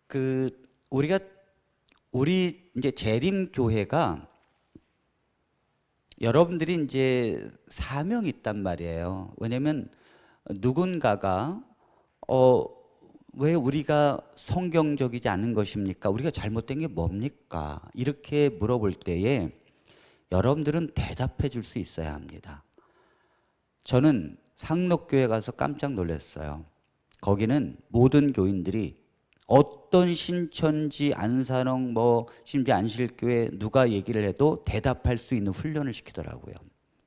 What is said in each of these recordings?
그 우리 이제 재림 교회가 여러분들이 이제 사명이 있단 말이에요. 왜냐면 누군가가 왜 우리가 성경적이지 않은 것입니까? 우리가 잘못된 게 뭡니까? 이렇게 물어볼 때에 여러분들은 대답해 줄 수 있어야 합니다. 저는 상록교회 가서 깜짝 놀랐어요. 거기는 모든 교인들이 어떤 신천지, 안산홍, 심지어 안실교회 누가 얘기를 해도 대답할 수 있는 훈련을 시키더라고요.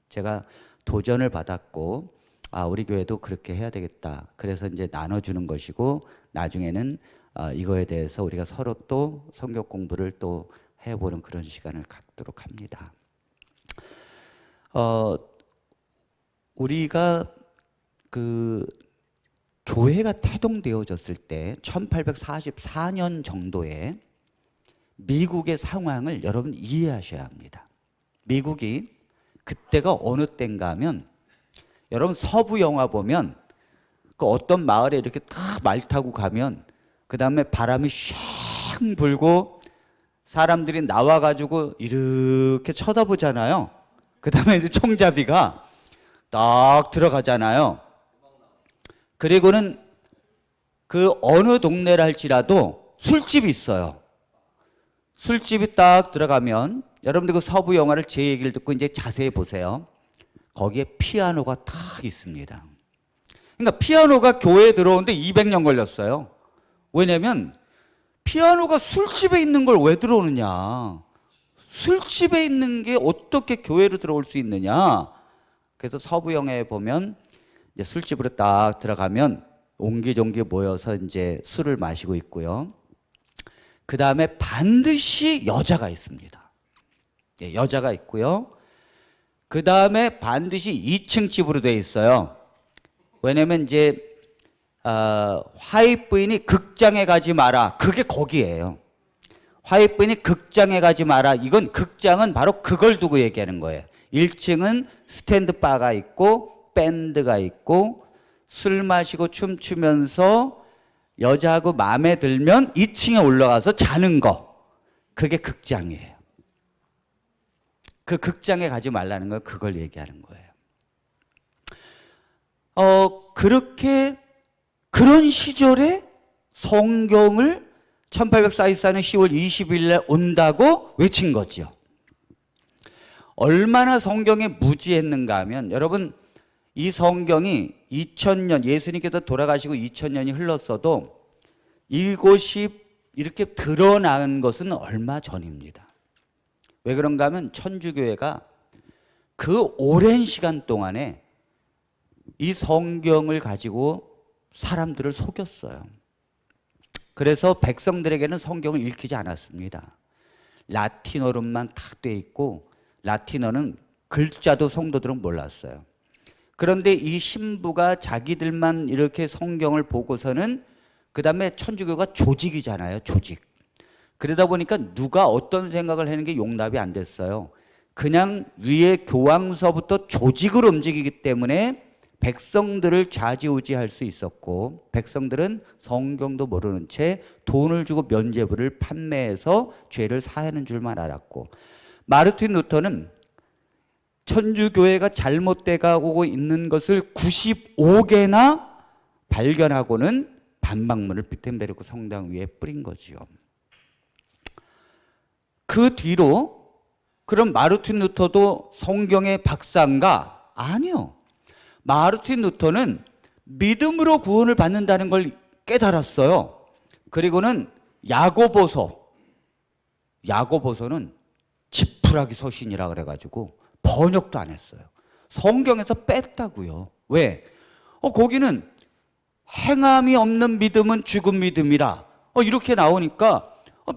제가 도전을 받았고, 우리 교회도 그렇게 해야 되겠다. 그래서 이제 나눠주는 것이고, 나중에는 이거에 대해서 우리가 서로 또 성경 공부를 또 해보는 그런 시간을 갖도록 합니다. 우리가 교회가 태동되어졌을 때 1844년 정도에 미국의 상황을 여러분 이해하셔야 합니다. 미국이 그때가 어느 때인가 하면 여러분 서부 영화 보면 그 어떤 마을에 이렇게 딱 말 타고 가면 그 다음에 바람이 샥 불고 사람들이 나와가지고 이렇게 쳐다보잖아요. 그 다음에 이제 총잡이가 딱 들어가잖아요. 그리고는 그 어느 동네를 할지라도 술집이 있어요. 술집이 딱 들어가면 여러분들 그 서부 영화를 제 얘기를 듣고 이제 자세히 보세요. 거기에 피아노가 딱 있습니다. 그러니까 피아노가 교회에 들어오는데 200년 걸렸어요. 왜냐면 피아노가 술집에 있는 걸 왜 들어오느냐. 술집에 있는 게 어떻게 교회로 들어올 수 있느냐. 그래서 서부 영화에 보면 이제 술집으로 딱 들어가면 옹기종기 모여서 이제 술을 마시고 있고요. 그 다음에 반드시 여자가 있습니다. 예, 여자가 있고요. 그 다음에 반드시 2층 집으로 되어 있어요. 왜냐면 이제 화이트 부인이 극장에 가지 마라. 그게 거기예요. 화이트 부인이 극장에 가지 마라. 이건 극장은 바로 그걸 두고 얘기하는 거예요. 1층은 스탠드 바가 있고 밴드가 있고 술 마시고 춤추면서 여자하고 마음에 들면 2층에 올라가서 자는 거. 그게 극장이에요. 그 극장에 가지 말라는 거 그걸 얘기하는 거예요. 그렇게 그런 시절에 성경을 1844년 10월 20일에 온다고 외친 거죠. 얼마나 성경에 무지했는가 하면 여러분 이 성경이 2000년 예수님께서 돌아가시고 2000년이 흘렀어도 이곳이 이렇게 드러난 것은 얼마 전입니다. 왜 그런가 하면 천주교회가 그 오랜 시간 동안에 이 성경을 가지고 사람들을 속였어요. 그래서 백성들에게는 성경을 읽히지 않았습니다. 라틴어로만 탁 돼 있고 라틴어는 글자도 성도들은 몰랐어요. 그런데 이 신부가 자기들만 이렇게 성경을 보고서는 그 다음에 천주교가 조직이잖아요. 조직. 그러다 보니까 누가 어떤 생각을 하는 게 용납이 안 됐어요. 그냥 위에 교황서부터 조직으로 움직이기 때문에 백성들을 좌지우지할 수 있었고 백성들은 성경도 모르는 채 돈을 주고 면죄부를 판매해서 죄를 사하는 줄만 알았고 마르틴 루터는 천주교회가 잘못돼 가고 있는 것을 95개나 발견하고는 반박문을 비텐베르크 성당 위에 뿌린 거지요. 그 뒤로 그럼 마르틴 루터도 성경의 박사인가? 아니요. 마르틴 루터는 믿음으로 구원을 받는다는 걸 깨달았어요. 그리고는 야고보서는 지푸라기 서신이라 그래가지고 번역도 안 했어요. 성경에서 뺐다고요. 왜? 거기는 행함이 없는 믿음은 죽은 믿음이라 이렇게 나오니까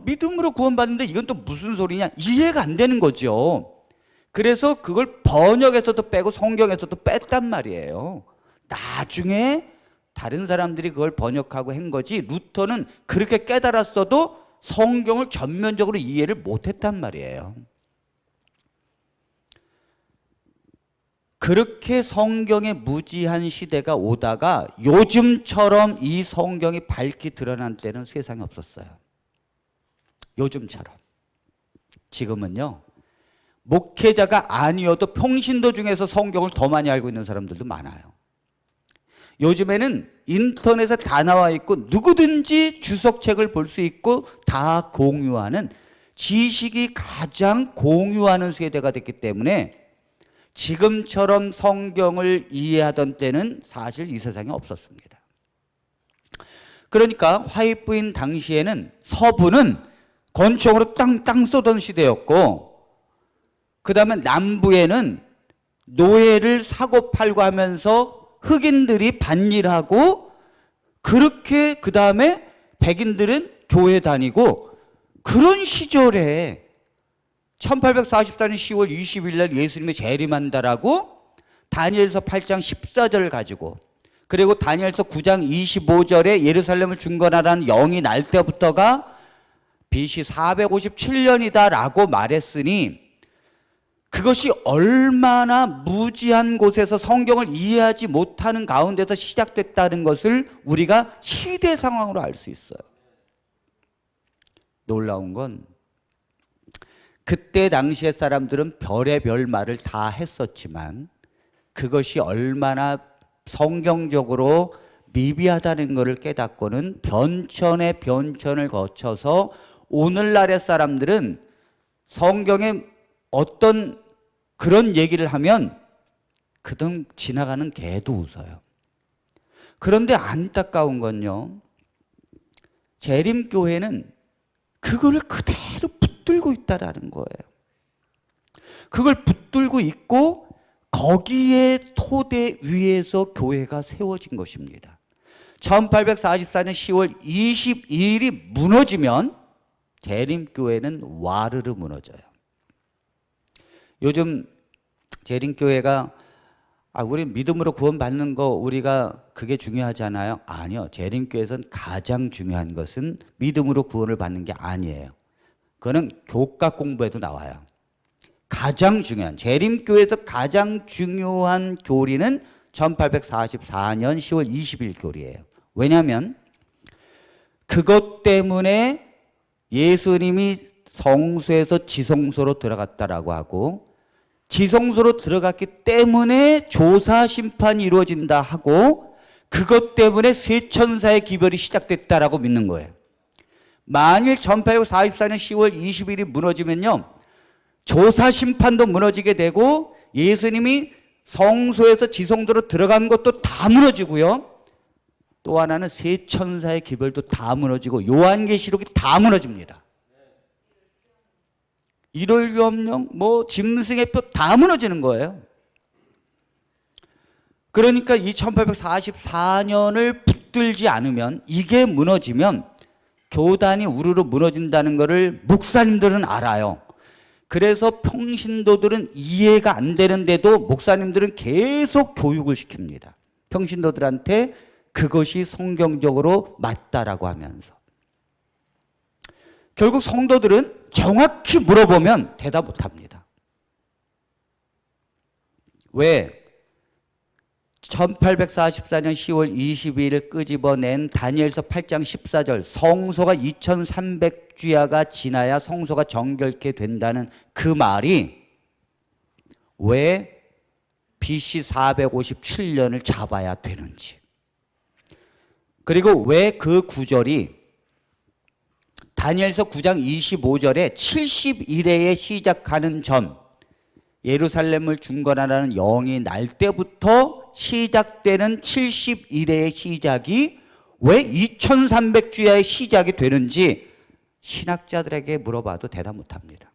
믿음으로 구원받는데 이건 또 무슨 소리냐 이해가 안 되는 거죠. 그래서 그걸 번역에서도 빼고 성경에서도 뺐단 말이에요. 나중에 다른 사람들이 그걸 번역하고 한 거지 루터는 그렇게 깨달았어도 성경을 전면적으로 이해를 못했단 말이에요. 그렇게 성경에 무지한 시대가 오다가 요즘처럼 이 성경이 밝게 드러난 때는 세상에 없었어요. 요즘처럼. 지금은요, 목회자가 아니어도 평신도 중에서 성경을 더 많이 알고 있는 사람들도 많아요. 요즘에는 인터넷에 다 나와 있고 누구든지 주석책을 볼 수 있고 다 공유하는, 지식이 가장 공유하는 세대가 됐기 때문에 지금처럼 성경을 이해하던 때는 사실 이 세상에 없었습니다. 그러니까 화이트부인 당시에는 서부는 권총으로 땅 쏘던 시대였고, 그 다음에 남부에는 노예를 사고 팔고 하면서 흑인들이 밭일하고, 그렇게 그 다음에 백인들은 교회 다니고, 그런 시절에 1844년 10월 20일 날 예수님이 재림한다라고 다니엘서 8장 14절을 가지고, 그리고 다니엘서 9장 25절에 예루살렘을 중건하라는 영이 날 때부터가 BC 457년이다라고 말했으니, 그것이 얼마나 무지한 곳에서 성경을 이해하지 못하는 가운데서 시작됐다는 것을 우리가 시대 상황으로 알 수 있어요. 놀라운 건 그때 당시의 사람들은 별의별 말을 다 했었지만 그것이 얼마나 성경적으로 미비하다는 것을 깨닫고는 변천의 변천을 거쳐서 오늘날의 사람들은 성경에 어떤 그런 얘기를 하면 그등 지나가는 개도 웃어요. 그런데 안타까운 건요, 재림교회는 그거를 그대로 붙들고 있다라는 거예요. 그걸 붙들고 있고 거기에 토대 위에서 교회가 세워진 것입니다. 1844년 10월 22일이 무너지면 재림교회는 와르르 무너져요. 요즘 재림교회가 우리 믿음으로 구원받는 거 우리가 그게 중요하잖아요. 아니요. 재림교회에서는 가장 중요한 것은 믿음으로 구원을 받는 게 아니에요. 그거는 교과 공부에도 나와요. 가장 중요한, 재림교회에서 가장 중요한 교리는 1844년 10월 20일 교리예요. 왜냐하면 그것 때문에 예수님이 성소에서 지성소로 들어갔다라고 하고, 지성소로 들어갔기 때문에 조사 심판이 이루어진다 하고, 그것 때문에 쇠천사의 기별이 시작됐다라고 믿는 거예요. 만일 1844년 10월 20일이 무너지면요, 조사 심판도 무너지게 되고 예수님이 성소에서 지성소로 들어간 것도 다 무너지고요, 또 하나는 쇠천사의 기별도 다 무너지고 요한계시록이 다 무너집니다. 1월 유업령, 짐승의 뼈 다 무너지는 거예요. 그러니까 이 1844년을 붙들지 않으면, 이게 무너지면 교단이 우르르 무너진다는 것을 목사님들은 알아요. 그래서 평신도들은 이해가 안 되는데도 목사님들은 계속 교육을 시킵니다. 평신도들한테 그것이 성경적으로 맞다라고 하면서. 결국 성도들은 정확히 물어보면 대답 못합니다. 왜? 1844년 10월 22일을 끄집어낸 다니엘서 8장 14절, 성소가 2300주야가 지나야 성소가 정결케 된다는 그 말이 왜 BC 457년을 잡아야 되는지, 그리고 왜 그 구절이 다니엘서 9장 25절에 70일에 시작하는 점, 예루살렘을 중건하라는 영이 날 때부터 시작되는 70일의 시작이 왜 2300주야의 시작이 되는지 신학자들에게 물어봐도 대답 못합니다.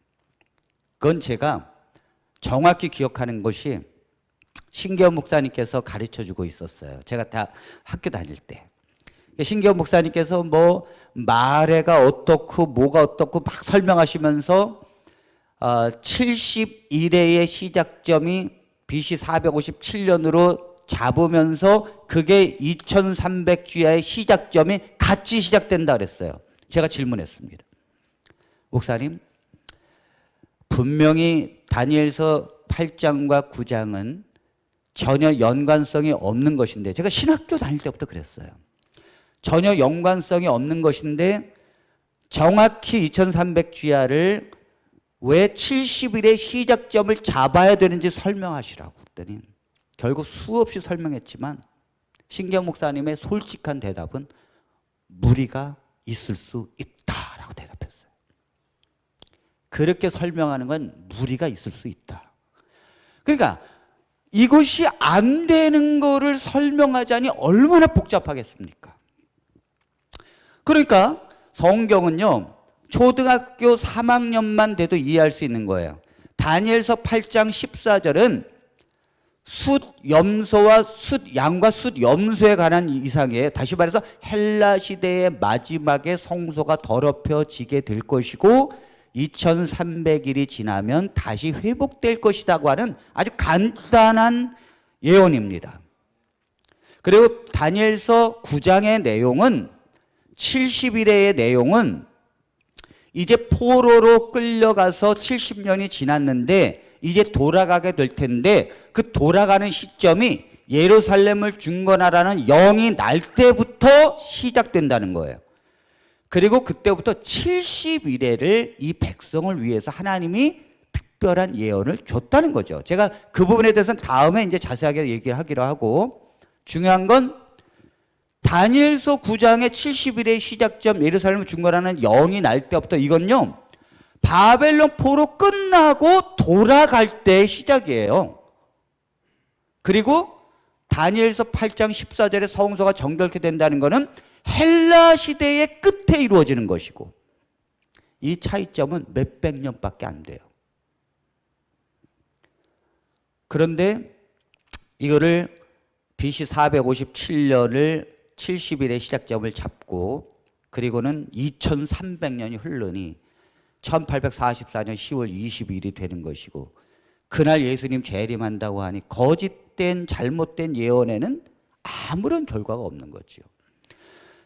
그건 제가 정확히 기억하는 것이 신기현 목사님께서 가르쳐주고 있었어요. 제가 다 학교 다닐 때. 신기현 목사님께서 마레가 어떻고 뭐가 어떻고 막 설명하시면서 71회의 시작점이 BC 457년으로 잡으면서 그게 2300주야의 시작점이 같이 시작된다 그랬어요. 제가 질문했습니다. 목사님, 분명히 다니엘서 8장과 9장은 전혀 연관성이 없는 것인데, 제가 신학교 다닐 때부터 그랬어요. 전혀 연관성이 없는 것인데 정확히 2300GR을 왜 70일의 시작점을 잡아야 되는지 설명하시라고 했더니 결국 수없이 설명했지만 신경 목사님의 솔직한 대답은 무리가 있을 수 있다라고 대답했어요. 그렇게 설명하는 건 무리가 있을 수 있다. 그러니까 이것이 안 되는 거를 설명하자니 얼마나 복잡하겠습니까? 그러니까 성경은요, 초등학교 3학년만 돼도 이해할 수 있는 거예요. 다니엘서 8장 14절은 숫 염소와 숫 양과 숫 염소에 관한 이상이에요. 다시 말해서 헬라 시대의 마지막에 성소가 더럽혀지게 될 것이고 2300일이 지나면 다시 회복될 것이라고 하는 아주 간단한 예언입니다. 그리고 다니엘서 9장의 내용은 70일의 내용은 이제 포로로 끌려가서 70년이 지났는데 이제 돌아가게 될 텐데 그 돌아가는 시점이 예루살렘을 중건하라는 영이 날 때부터 시작된다는 거예요. 그리고 그때부터 70일을 이 백성을 위해서 하나님이 특별한 예언을 줬다는 거죠. 제가 그 부분에 대해서는 다음에 이제 자세하게 얘기를 하기로 하고, 중요한 건 다니엘서 9장의 70일의 시작점 예루살렘을 중건하는 영이 날 때부터 이건요, 바벨론 포로 끝나고 돌아갈 때의 시작이에요. 그리고 다니엘서 8장 14절에 성소가 정결케 된다는 것은 헬라 시대의 끝에 이루어지는 것이고, 이 차이점은 몇백 년밖에 안 돼요. 그런데 이거를 BC 457년을 70일의 시작점을 잡고 그리고는 2300년이 흐르니 1844년 10월 22일이 되는 것이고, 그날 예수님 재림한다고 하니 거짓된 잘못된 예언에는 아무런 결과가 없는 거죠.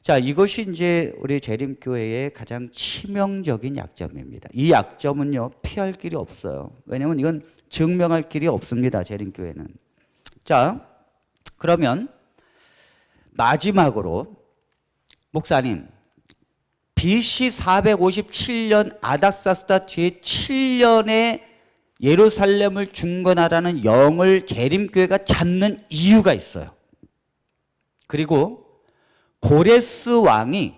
자, 이것이 이제 우리 재림교회의 가장 치명적인 약점입니다. 이 약점은요, 피할 길이 없어요. 왜냐하면 이건 증명할 길이 없습니다, 재림교회는. 자, 그러면 마지막으로 목사님, BC 457년 아닥사스다 제7년에 예루살렘을 중건하라는 영을 재림교회가 잡는 이유가 있어요. 그리고 고레스 왕이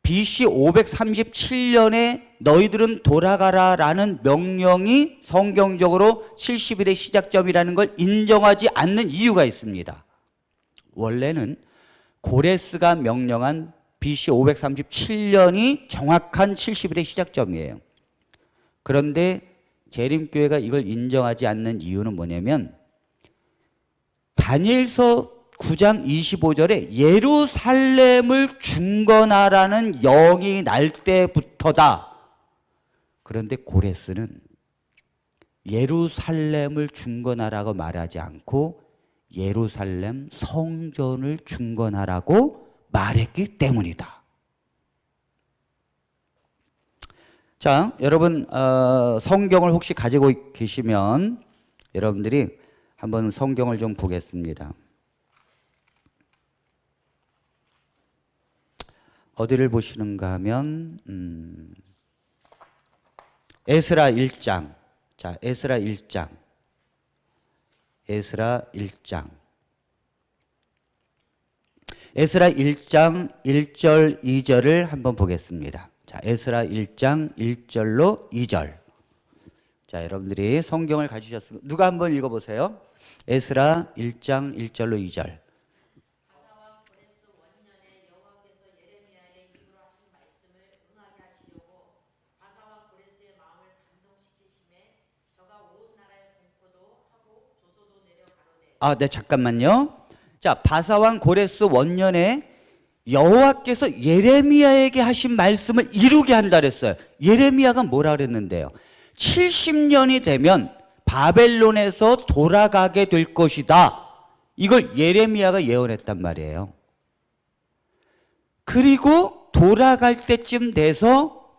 BC 537년에 너희들은 돌아가라라는 명령이 성경적으로 70일의 시작점이라는 걸 인정하지 않는 이유가 있습니다. 원래는 고레스가 명령한 BC 537년이 정확한 70일의 시작점이에요. 그런데 재림교회가 이걸 인정하지 않는 이유는 뭐냐면 다니엘서 9장 25절에 예루살렘을 중건하라는 영이 날 때부터다. 그런데 고레스는 예루살렘을 중건하라고 말하지 않고 예루살렘 성전을 중건하라고 말했기 때문이다. 자, 여러분 성경을 혹시 가지고 계시면 여러분들이 한번 성경을 좀 보겠습니다. 어디를 보시는가 하면 에스라 1장. 자, 에스라 1장. 에스라 1장. 에스라 1장 1절 2절을 한번 보겠습니다. 자, 에스라 1장 1절로 2절. 자, 여러분들이 성경을 가지셨으면 누가 한번 읽어보세요. 에스라 1장 1절로 2절. 네, 잠깐만요. 자, 바사왕 고레스 원년에 여호와께서 예레미야에게 하신 말씀을 이루게 한다 그랬어요. 예레미야가 뭐라 그랬는데요? 70년이 되면 바벨론에서 돌아가게 될 것이다. 이걸 예레미야가 예언했단 말이에요. 그리고 돌아갈 때쯤 돼서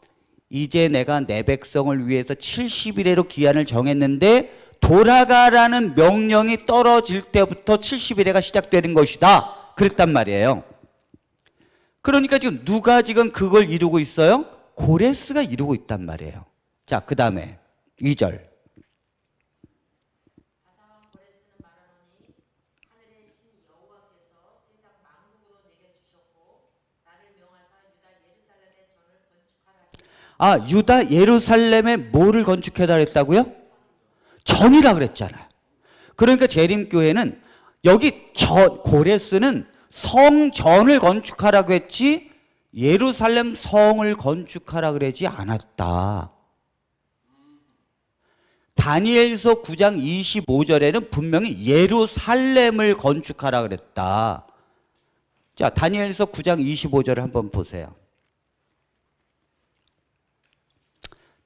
이제 내가 내 백성을 위해서 70일에로 기한을 정했는데 돌아가라는 명령이 떨어질 때부터 70일에가 시작되는 것이다. 그랬단 말이에요. 그러니까 지금 누가 지금 그걸 이루고 있어요? 고레스가 이루고 있단 말이에요. 자, 그 다음에 2절. 아, 유다 예루살렘에 뭐를 건축해달라 했다고요? 전이라 그랬잖아요. 그러니까 재림교회는 여기 고레스는 성전을 건축하라고 했지 예루살렘 성을 건축하라 그러지 않았다. 다니엘서 9장 25절에는 분명히 예루살렘을 건축하라 그랬다. 자, 다니엘서 9장 25절을 한번 보세요.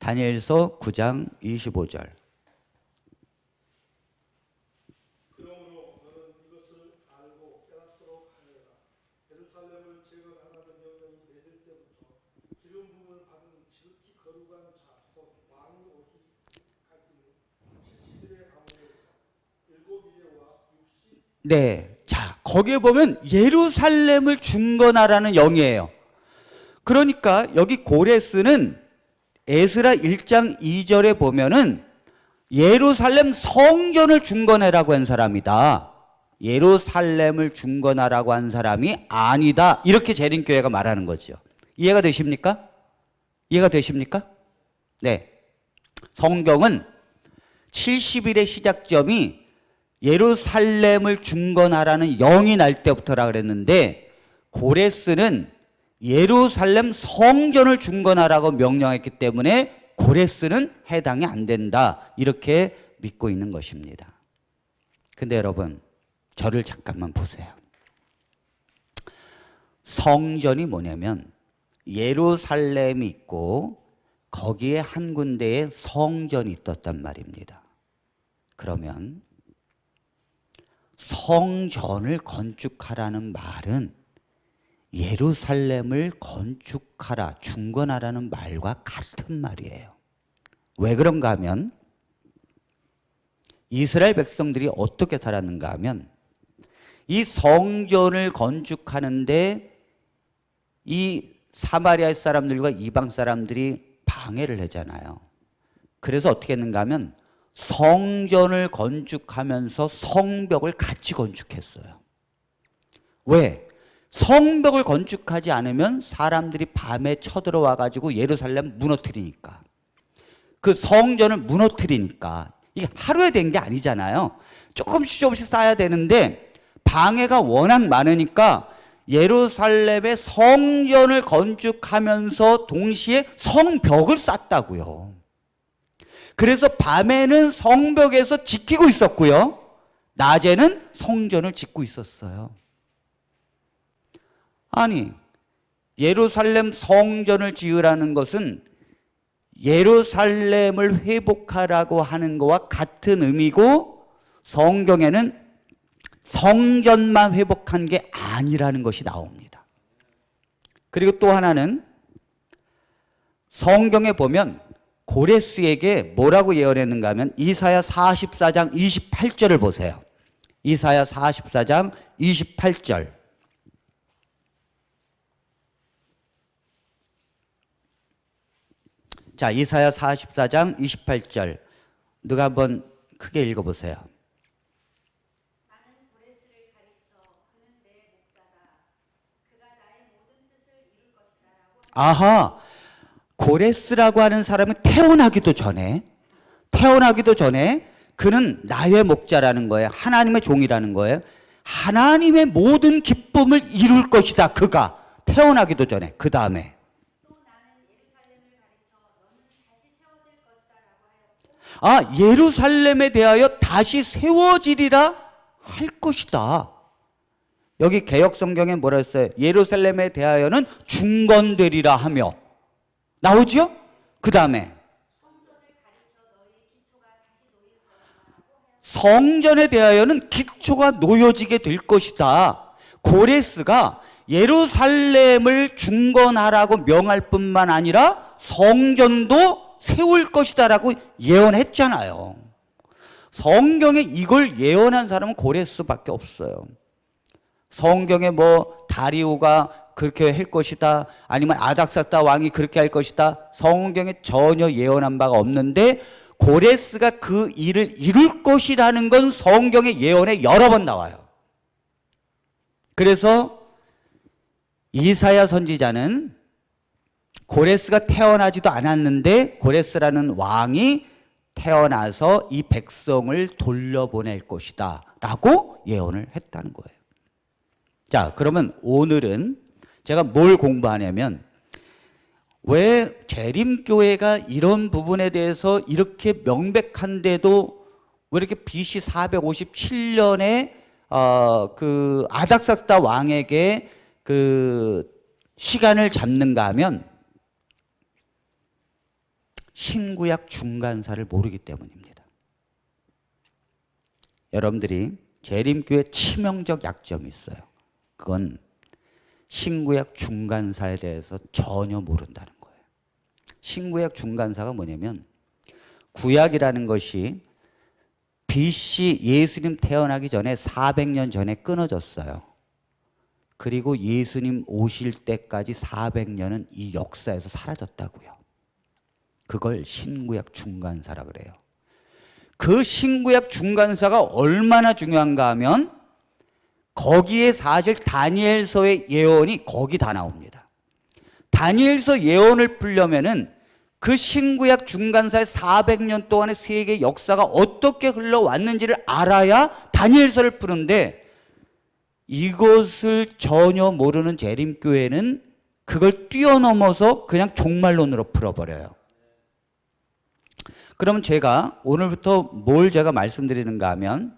다니엘서 9장 25절. 그러므로 너는 이것을 알고 깨닫도록 하여라. 예루살렘을 재건하라는 명령이 내릴 때부터 기름 부음을 받은 지극히 거룩한 자, 곧 왕이 오기까지는 70일의 가운데서 7예와 60. 네, 자, 거기에 보면 예루살렘을 중건하라는 영이에요. 그러니까 여기 고레스는 에스라 1장 2절에 보면은 예루살렘 성전을 중건해라고 한 사람이다. 예루살렘을 중건하라고 한 사람이 아니다. 이렇게 재림교회가 말하는 거죠. 이해가 되십니까? 이해가 되십니까? 네. 성경은 70일의 시작점이 예루살렘을 중건하라는 영이 날 때부터라 그랬는데 고레스는 예루살렘 성전을 중건하라고 명령했기 때문에 고레스는 해당이 안 된다. 이렇게 믿고 있는 것입니다. 근데 여러분, 저를 잠깐만 보세요. 성전이 뭐냐면 예루살렘이 있고 거기에 한 군데에 성전이 있었단 말입니다. 그러면 성전을 건축하라는 말은 예루살렘을 건축하라, 중건하라는 말과 같은 말이에요. 왜 그런가 하면 이스라엘 백성들이 어떻게 살았는가 하면 이 성전을 건축하는데 이 사마리아 사람들과 이방 사람들이 방해를 하잖아요. 그래서 어떻게 했는가 하면 성전을 건축하면서 성벽을 같이 건축했어요. 왜? 성벽을 건축하지 않으면 사람들이 밤에 쳐들어와 가지고 예루살렘 무너뜨리니까. 그 성전을 무너뜨리니까. 이게 하루에 된 게 아니잖아요. 조금씩 쌓아야 되는데 방해가 워낙 많으니까 예루살렘의 성전을 건축하면서 동시에 성벽을 쌓았다고요. 그래서 밤에는 성벽에서 지키고 있었고요. 낮에는 성전을 짓고 있었어요. 아니, 예루살렘 성전을 지으라는 것은 예루살렘을 회복하라고 하는 것과 같은 의미고 성경에는 성전만 회복한 게 아니라는 것이 나옵니다. 그리고 또 하나는 성경에 보면 고레스에게 뭐라고 예언했는가 하면 이사야 44장 28절을 보세요. 이사야 44장 28절. 자, 이사야 44장 28절. 누가 한번 크게 읽어보세요. 나는 고레스를 가리켜 그는 내 목자다. 그가 나의 모든 뜻을 이룰 것이다라고. 아하, 고레스라고 하는 사람은 태어나기도 전에 그는 나의 목자라는 거예요. 하나님의 종이라는 거예요. 하나님의 모든 기쁨을 이룰 것이다. 그가 태어나기도 전에. 그 다음에 아, 예루살렘에 대하여 다시 세워지리라 할 것이다. 여기 개역성경에 뭐라 했어요? 예루살렘에 대하여는 중건되리라 하며 나오지요? 그 다음에 성전에 대하여는 기초가 놓여지게 될 것이다. 고레스가 예루살렘을 중건하라고 명할 뿐만 아니라 성전도 세울 것이다라고 예언했잖아요. 성경에 이걸 예언한 사람은 고레스밖에 없어요. 성경에 뭐 다리오가 그렇게 할 것이다, 아니면 아닥사스다 왕이 그렇게 할 것이다, 성경에 전혀 예언한 바가 없는데 고레스가 그 일을 이룰 것이라는 건 성경의 예언에 여러 번 나와요. 그래서 이사야 선지자는 고레스가 태어나지도 않았는데 고레스라는 왕이 태어나서 이 백성을 돌려보낼 것이다 라고 예언을 했다는 거예요. 자, 그러면 오늘은 제가 뭘 공부하냐면, 왜 재림교회가 이런 부분에 대해서 이렇게 명백한데도 왜 이렇게 BC 457년에 그 아닥사스다 왕에게 그 시간을 잡는가 하면 신구약 중간사를 모르기 때문입니다. 여러분들이 재림교회 치명적 약점이 있어요. 그건 신구약 중간사에 대해서 전혀 모른다는 거예요. 신구약 중간사가 뭐냐면, 구약이라는 것이 BC 예수님 태어나기 전에 400년 전에 끊어졌어요. 그리고 예수님 오실 때까지 400년은 이 역사에서 사라졌다고요. 그걸 신구약 중간사라 그래요. 그 신구약 중간사가 얼마나 중요한가 하면 거기에 사실 다니엘서의 예언이 거기 다 나옵니다. 다니엘서 예언을 풀려면은 그 신구약 중간사의 400년 동안의 세계 역사가 어떻게 흘러왔는지를 알아야 다니엘서를 푸는데, 이것을 전혀 모르는 재림교회는 그걸 뛰어넘어서 그냥 종말론으로 풀어버려요. 그러면 제가 오늘부터 뭘 제가 말씀드리는가 하면,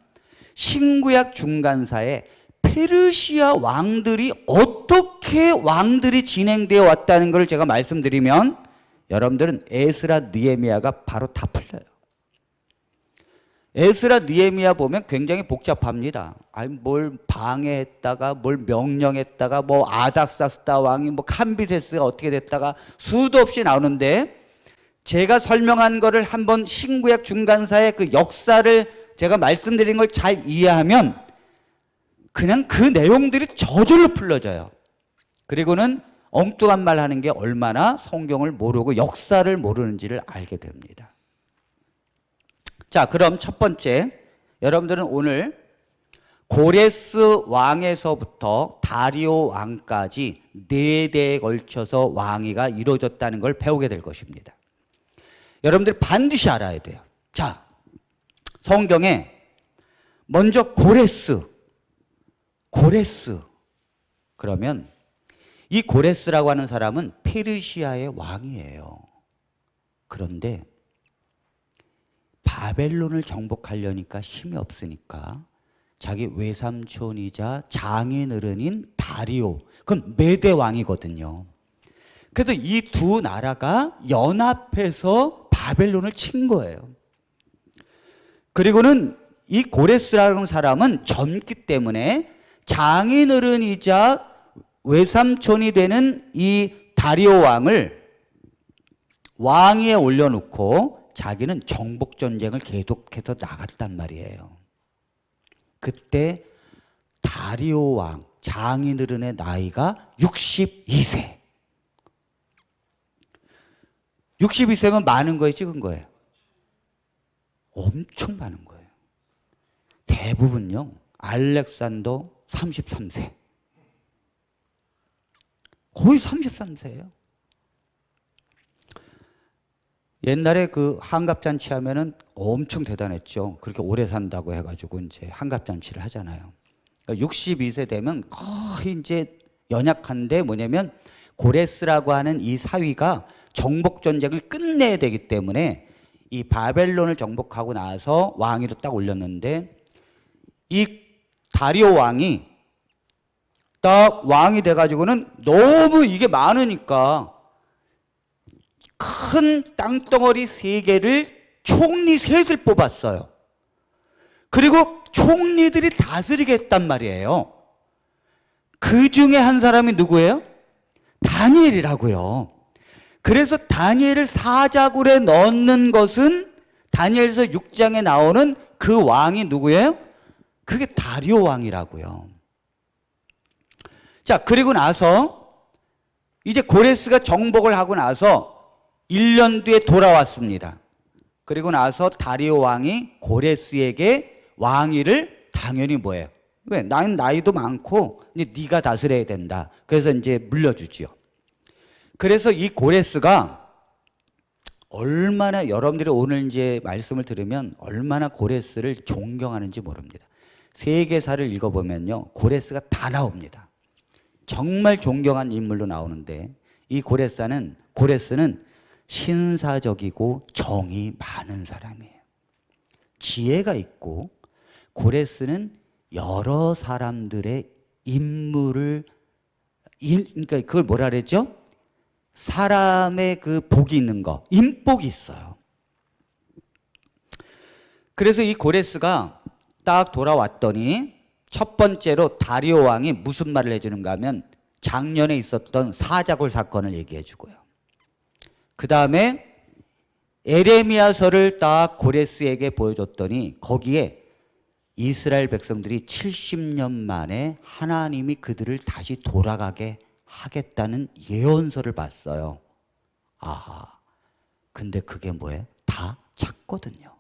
신구약 중간사에 페르시아 왕들이 어떻게 왕들이 진행되어 왔다는 걸 제가 말씀드리면 여러분들은 에스라 느헤미야가 바로 다 풀려요. 에스라 느헤미야 보면 굉장히 복잡합니다. 아니 뭘 방해했다가 뭘 명령했다가 뭐 아닥사스다 왕이 뭐 캄비세스가 어떻게 됐다가 수도 없이 나오는데, 제가 설명한 거를 한번 신구약 중간사의 그 역사를 제가 말씀드린 걸 잘 이해하면 그냥 그 내용들이 저절로 풀려져요. 그리고는 엉뚱한 말 하는 게 얼마나 성경을 모르고 역사를 모르는지를 알게 됩니다. 자, 그럼 첫 번째, 여러분들은 오늘 고레스 왕에서부터 다리오 왕까지 4대에 걸쳐서 왕위가 이루어졌다는 걸 배우게 될 것입니다. 여러분들이 반드시 알아야 돼요. 자, 성경에 먼저 고레스 그러면 이 고레스라고 하는 사람은 페르시아의 왕이에요. 그런데 바벨론을 정복하려니까 힘이 없으니까 자기 외삼촌이자 장인어른인 다리오, 그건 메대 왕이거든요. 그래서 이 두 나라가 연합해서 바벨론을 친 거예요. 그리고는 이 고레스라는 사람은 젊기 때문에 장인어른이자 외삼촌이 되는 이 다리오 왕을 왕위에 올려놓고 자기는 정복전쟁을 계속해서 나갔단 말이에요. 그때 다리오 왕 장인어른의 나이가 62세. 62세면 많은 거예요, 적은 거예요? 엄청 많은 거예요. 대부분요, 알렉산더 33세. 거의 33세예요. 옛날에 그 한갑잔치 하면은 엄청 대단했죠. 그렇게 오래 산다고 해가지고 이제 한갑잔치를 하잖아요. 그러니까 62세 되면 거의 이제 연약한데, 뭐냐면 고레스라고 하는 이 사위가 정복전쟁을 끝내야 되기 때문에 이 바벨론을 정복하고 나서 왕위로 딱 올렸는데, 이 다리오 왕이 딱 왕이 돼가지고는 너무 이게 많으니까 큰 땅덩어리 3개를 총리 셋을 뽑았어요. 그리고 총리들이 다스리게 했단 말이에요. 그 중에 한 사람이 누구예요? 다니엘이라고요. 그래서 다니엘을 사자굴에 넣는 것은 다니엘서 6장에 나오는 그 왕이 누구예요? 그게 다리오 왕이라고요. 자, 그리고 나서 이제 고레스가 정복을 하고 나서 1년 뒤에 돌아왔습니다. 그리고 나서 다리오 왕이 고레스에게 왕위를 당연히 뭐예요? 왜? 나는 나이도 많고 이제 네가 다스려야 된다. 그래서 이제 물려주지요. 그래서 이 고레스가 얼마나, 여러분들이 오늘 이제 말씀을 들으면 얼마나 고레스를 존경하는지 모릅니다. 세계사를 읽어보면요, 고레스가 다 나옵니다. 정말 존경한 인물로 나오는데, 이 고레스는 신사적이고 정이 많은 사람이에요. 지혜가 있고, 고레스는 여러 사람들의 임무를, 그러니까 그걸 뭐라 그랬죠? 사람의 그 복이 있는 거, 인복이 있어요. 그래서 이 고레스가 딱 돌아왔더니 첫 번째로 다리오 왕이 무슨 말을 해주는가 하면 작년에 있었던 사자굴 사건을 얘기해 주고요. 그 다음에 에레미야서를 딱 고레스에게 보여줬더니 거기에 이스라엘 백성들이 70년 만에 하나님이 그들을 다시 돌아가게 하겠다는 예언서를 봤어요. 아하. 근데 그게 뭐예요? 다 작거든요.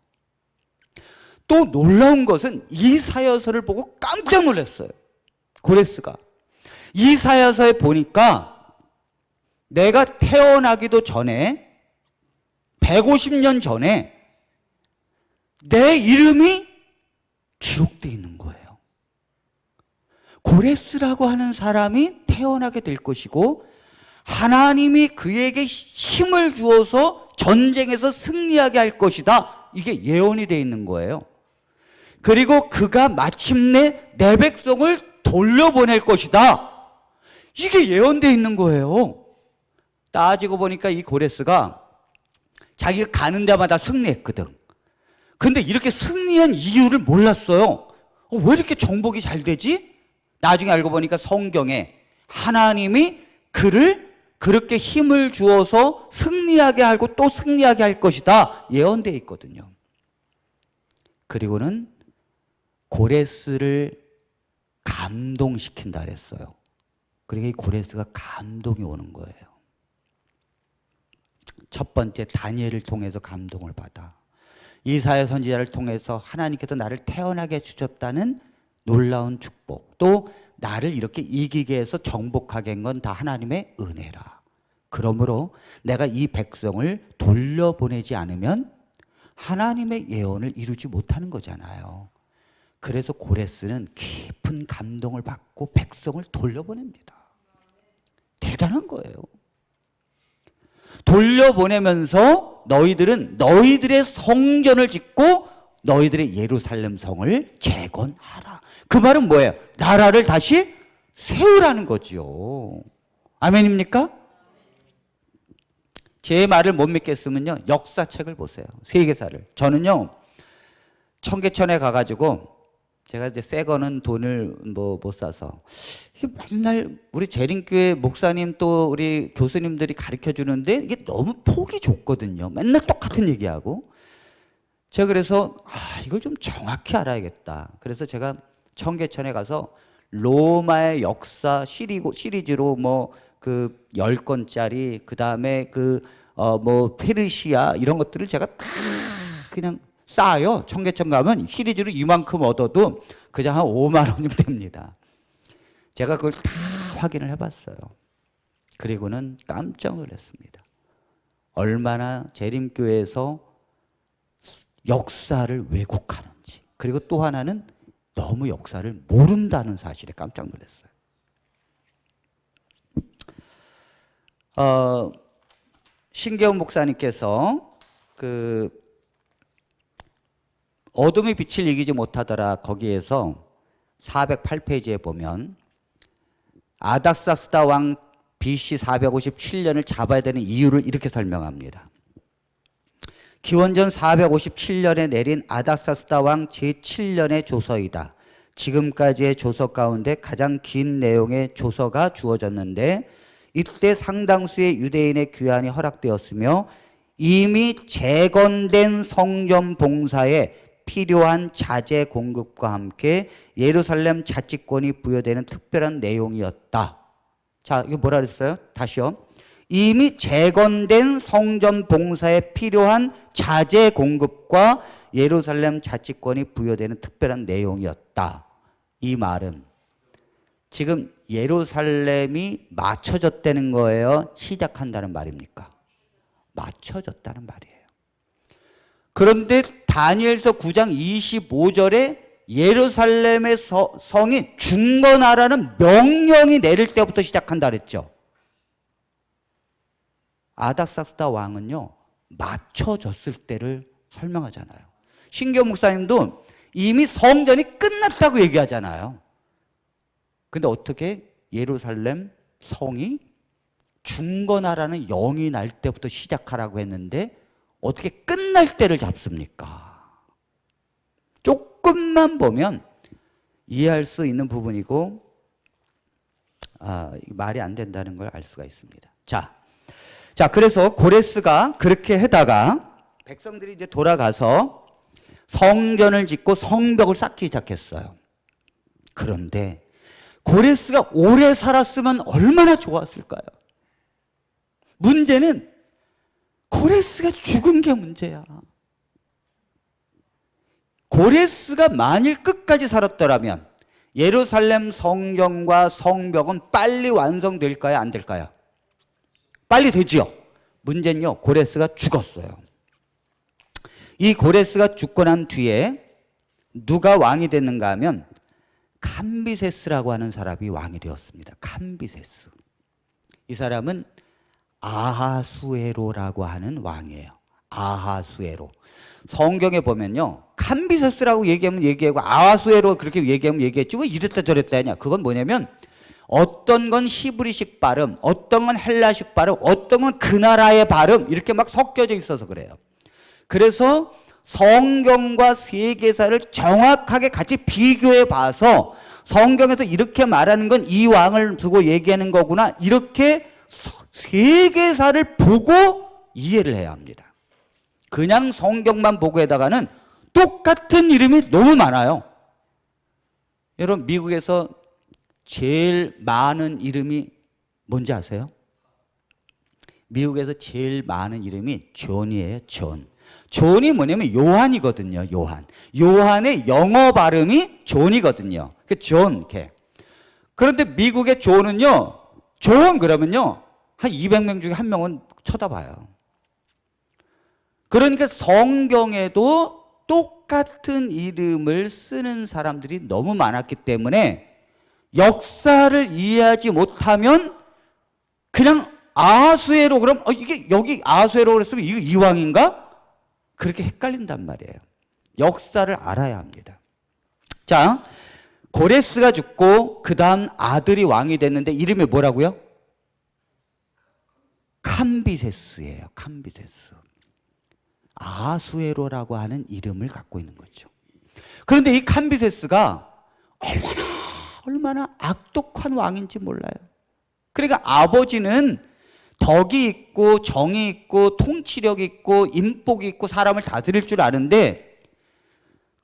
또 놀라운 것은 이사야서를 보고 깜짝 놀랐어요. 고레스가. 이사야서에 보니까 내가 태어나기도 전에 150년 전에 내 이름이 기록되어 있는 거예요. 고레스라고 하는 사람이 태어나게 될 것이고 하나님이 그에게 힘을 주어서 전쟁에서 승리하게 할 것이다. 이게 예언이 되어 있는 거예요. 그리고 그가 마침내 내 백성을 돌려보낼 것이다. 이게 예언되어 있는 거예요. 따지고 보니까 이 고레스가 자기가 가는 데마다 승리했거든. 근데 이렇게 승리한 이유를 몰랐어요. 왜 이렇게 정복이 잘 되지? 나중에 알고 보니까 성경에 하나님이 그를 그렇게 힘을 주어서 승리하게 하고 또 승리하게 할 것이다 예언되어 있거든요. 그리고는 고레스를 감동시킨다 그랬어요. 그러니까 이 고레스가 감동이 오는 거예요. 첫 번째 다니엘을 통해서 감동을 받아. 이사야 선지자를 통해서 하나님께서 나를 태어나게 해주셨다는 놀라운 축복, 또 나를 이렇게 이기게 해서 정복하게 한 건 다 하나님의 은혜라. 그러므로 내가 이 백성을 돌려보내지 않으면 하나님의 예언을 이루지 못하는 거잖아요. 그래서 고레스는 깊은 감동을 받고 백성을 돌려보냅니다. 대단한 거예요. 돌려보내면서 너희들은 너희들의 성전을 짓고 너희들의 예루살렘 성을 재건하라. 그 말은 뭐예요? 나라를 다시 세우라는 거죠. 아멘입니까? 제 말을 못 믿겠으면요, 역사책을 보세요. 세계사를. 저는요, 청계천에 가가지고 제가 이제 새 거는 돈을 못 사서 맨날 우리 재림교회 목사님 또 우리 교수님들이 가르쳐 주는데 이게 너무 폭이 좁거든요. 맨날 똑같은 얘기하고. 제가 그래서 이걸 좀 정확히 알아야겠다. 그래서 제가 청계천에 가서 로마의 역사 시리즈로 뭐 그 10권짜리, 그 다음에 뭐 페르시아 이런 것들을 제가 다 그냥 싸요. 청계천 가면 시리즈로 이만큼 얻어도 그냥 한 5만 원이면 됩니다. 제가 그걸 다 확인을 해봤어요. 그리고는 깜짝 놀랐습니다. 얼마나 재림교회에서 역사를 왜곡하는지, 그리고 또 하나는 너무 역사를 모른다는 사실에 깜짝 놀랐어요. 신계훈 목사님께서 어둠이 빛을 이기지 못하더라 거기에서 408페이지에 보면 아닥사스다 왕 BC 457년을 잡아야 되는 이유를 이렇게 설명합니다. 기원전 457년에 내린 아닥사스다 왕 제7년의 조서이다. 지금까지의 조서 가운데 가장 긴 내용의 조서가 주어졌는데 이때 상당수의 유대인의 귀환이 허락되었으며 이미 재건된 성전 봉사에 필요한 자재 공급과 함께 예루살렘 자치권이 부여되는 특별한 내용이었다. 자, 이거 뭐라 그랬어요? 다시요. 이미 재건된 성전 봉사에 필요한 자재 공급과 예루살렘 자치권이 부여되는 특별한 내용이었다. 이 말은 지금 예루살렘이 맞춰졌다는 거예요? 시작한다는 말입니까? 맞춰졌다는 말이에요. 그런데 다니엘서 9장 25절에 예루살렘의 성이 중건하라는 명령이 내릴 때부터 시작한다 그랬죠. 아닥사스다 왕은요, 맞춰졌을 때를 설명하잖아요. 신규 목사님도 이미 성전이 끝났다고 얘기하잖아요. 근데 어떻게 예루살렘 성이 중건하라는 영이 날 때부터 시작하라고 했는데 어떻게 끝날 때를 잡습니까? 조금만 보면 이해할 수 있는 부분이고 말이 안 된다는 걸 알 수가 있습니다. 자, 그래서 고레스가 그렇게 하다가 백성들이 이제 돌아가서 성전을 짓고 성벽을 쌓기 시작했어요. 그런데 고레스가 오래 살았으면 얼마나 좋았을까요? 문제는 고레스가 죽은 게 문제야. 고레스가 만일 끝까지 살았더라면 예루살렘 성전과 성벽은 빨리 완성될까요? 안 될까요? 빨리 되지요. 문제는요, 고레스가 죽었어요. 이 고레스가 죽고 난 뒤에 누가 왕이 됐는가 하면 캄비세스라고 하는 사람이 왕이 되었습니다. 캄비세스. 이 사람은 아하수에로라고 하는 왕이에요. 아하수에로. 성경에 보면요, 캄비세스라고 얘기하면 얘기하고 아하수에로 그렇게 얘기하면 얘기했지 왜 이랬다 저랬다 하냐. 그건 뭐냐면 어떤 건 히브리식 발음, 어떤 건 헬라식 발음, 어떤 건 그 나라의 발음 이렇게 막 섞여져 있어서 그래요. 그래서 성경과 세계사를 정확하게 같이 비교해 봐서 성경에서 이렇게 말하는 건 이 왕을 두고 얘기하는 거구나 이렇게 세계사를 보고 이해를 해야 합니다. 그냥 성경만 보고 해다가는 똑같은 이름이 너무 많아요. 여러분 미국에서 제일 많은 이름이 뭔지 아세요? 미국에서 제일 많은 이름이 존이에요. 존. 존이 뭐냐면 요한이거든요. 요한. 요한의 영어 발음이 존이거든요. 그 존, 이렇게. 그런데 미국의 존은요, 존 그러면요, 한 200명 중에 한 명은 쳐다봐요. 그러니까 성경에도 똑같은 이름을 쓰는 사람들이 너무 많았기 때문에 역사를 이해하지 못하면 그냥 아하수에로 그럼 이게 여기 아하수에로 그랬으면 이거 이왕인가? 그렇게 헷갈린단 말이에요. 역사를 알아야 합니다. 자, 고레스가 죽고 그 다음 아들이 왕이 됐는데 이름이 뭐라고요? 캄비세스예요. 캄비세스. 아하수에로라고 하는 이름을 갖고 있는 거죠. 그런데 이 캄비세스가 얼마나 악독한 왕인지 몰라요. 그러니까 아버지는 덕이 있고 정이 있고 통치력이 있고 인복이 있고 사람을 다스릴 줄 아는데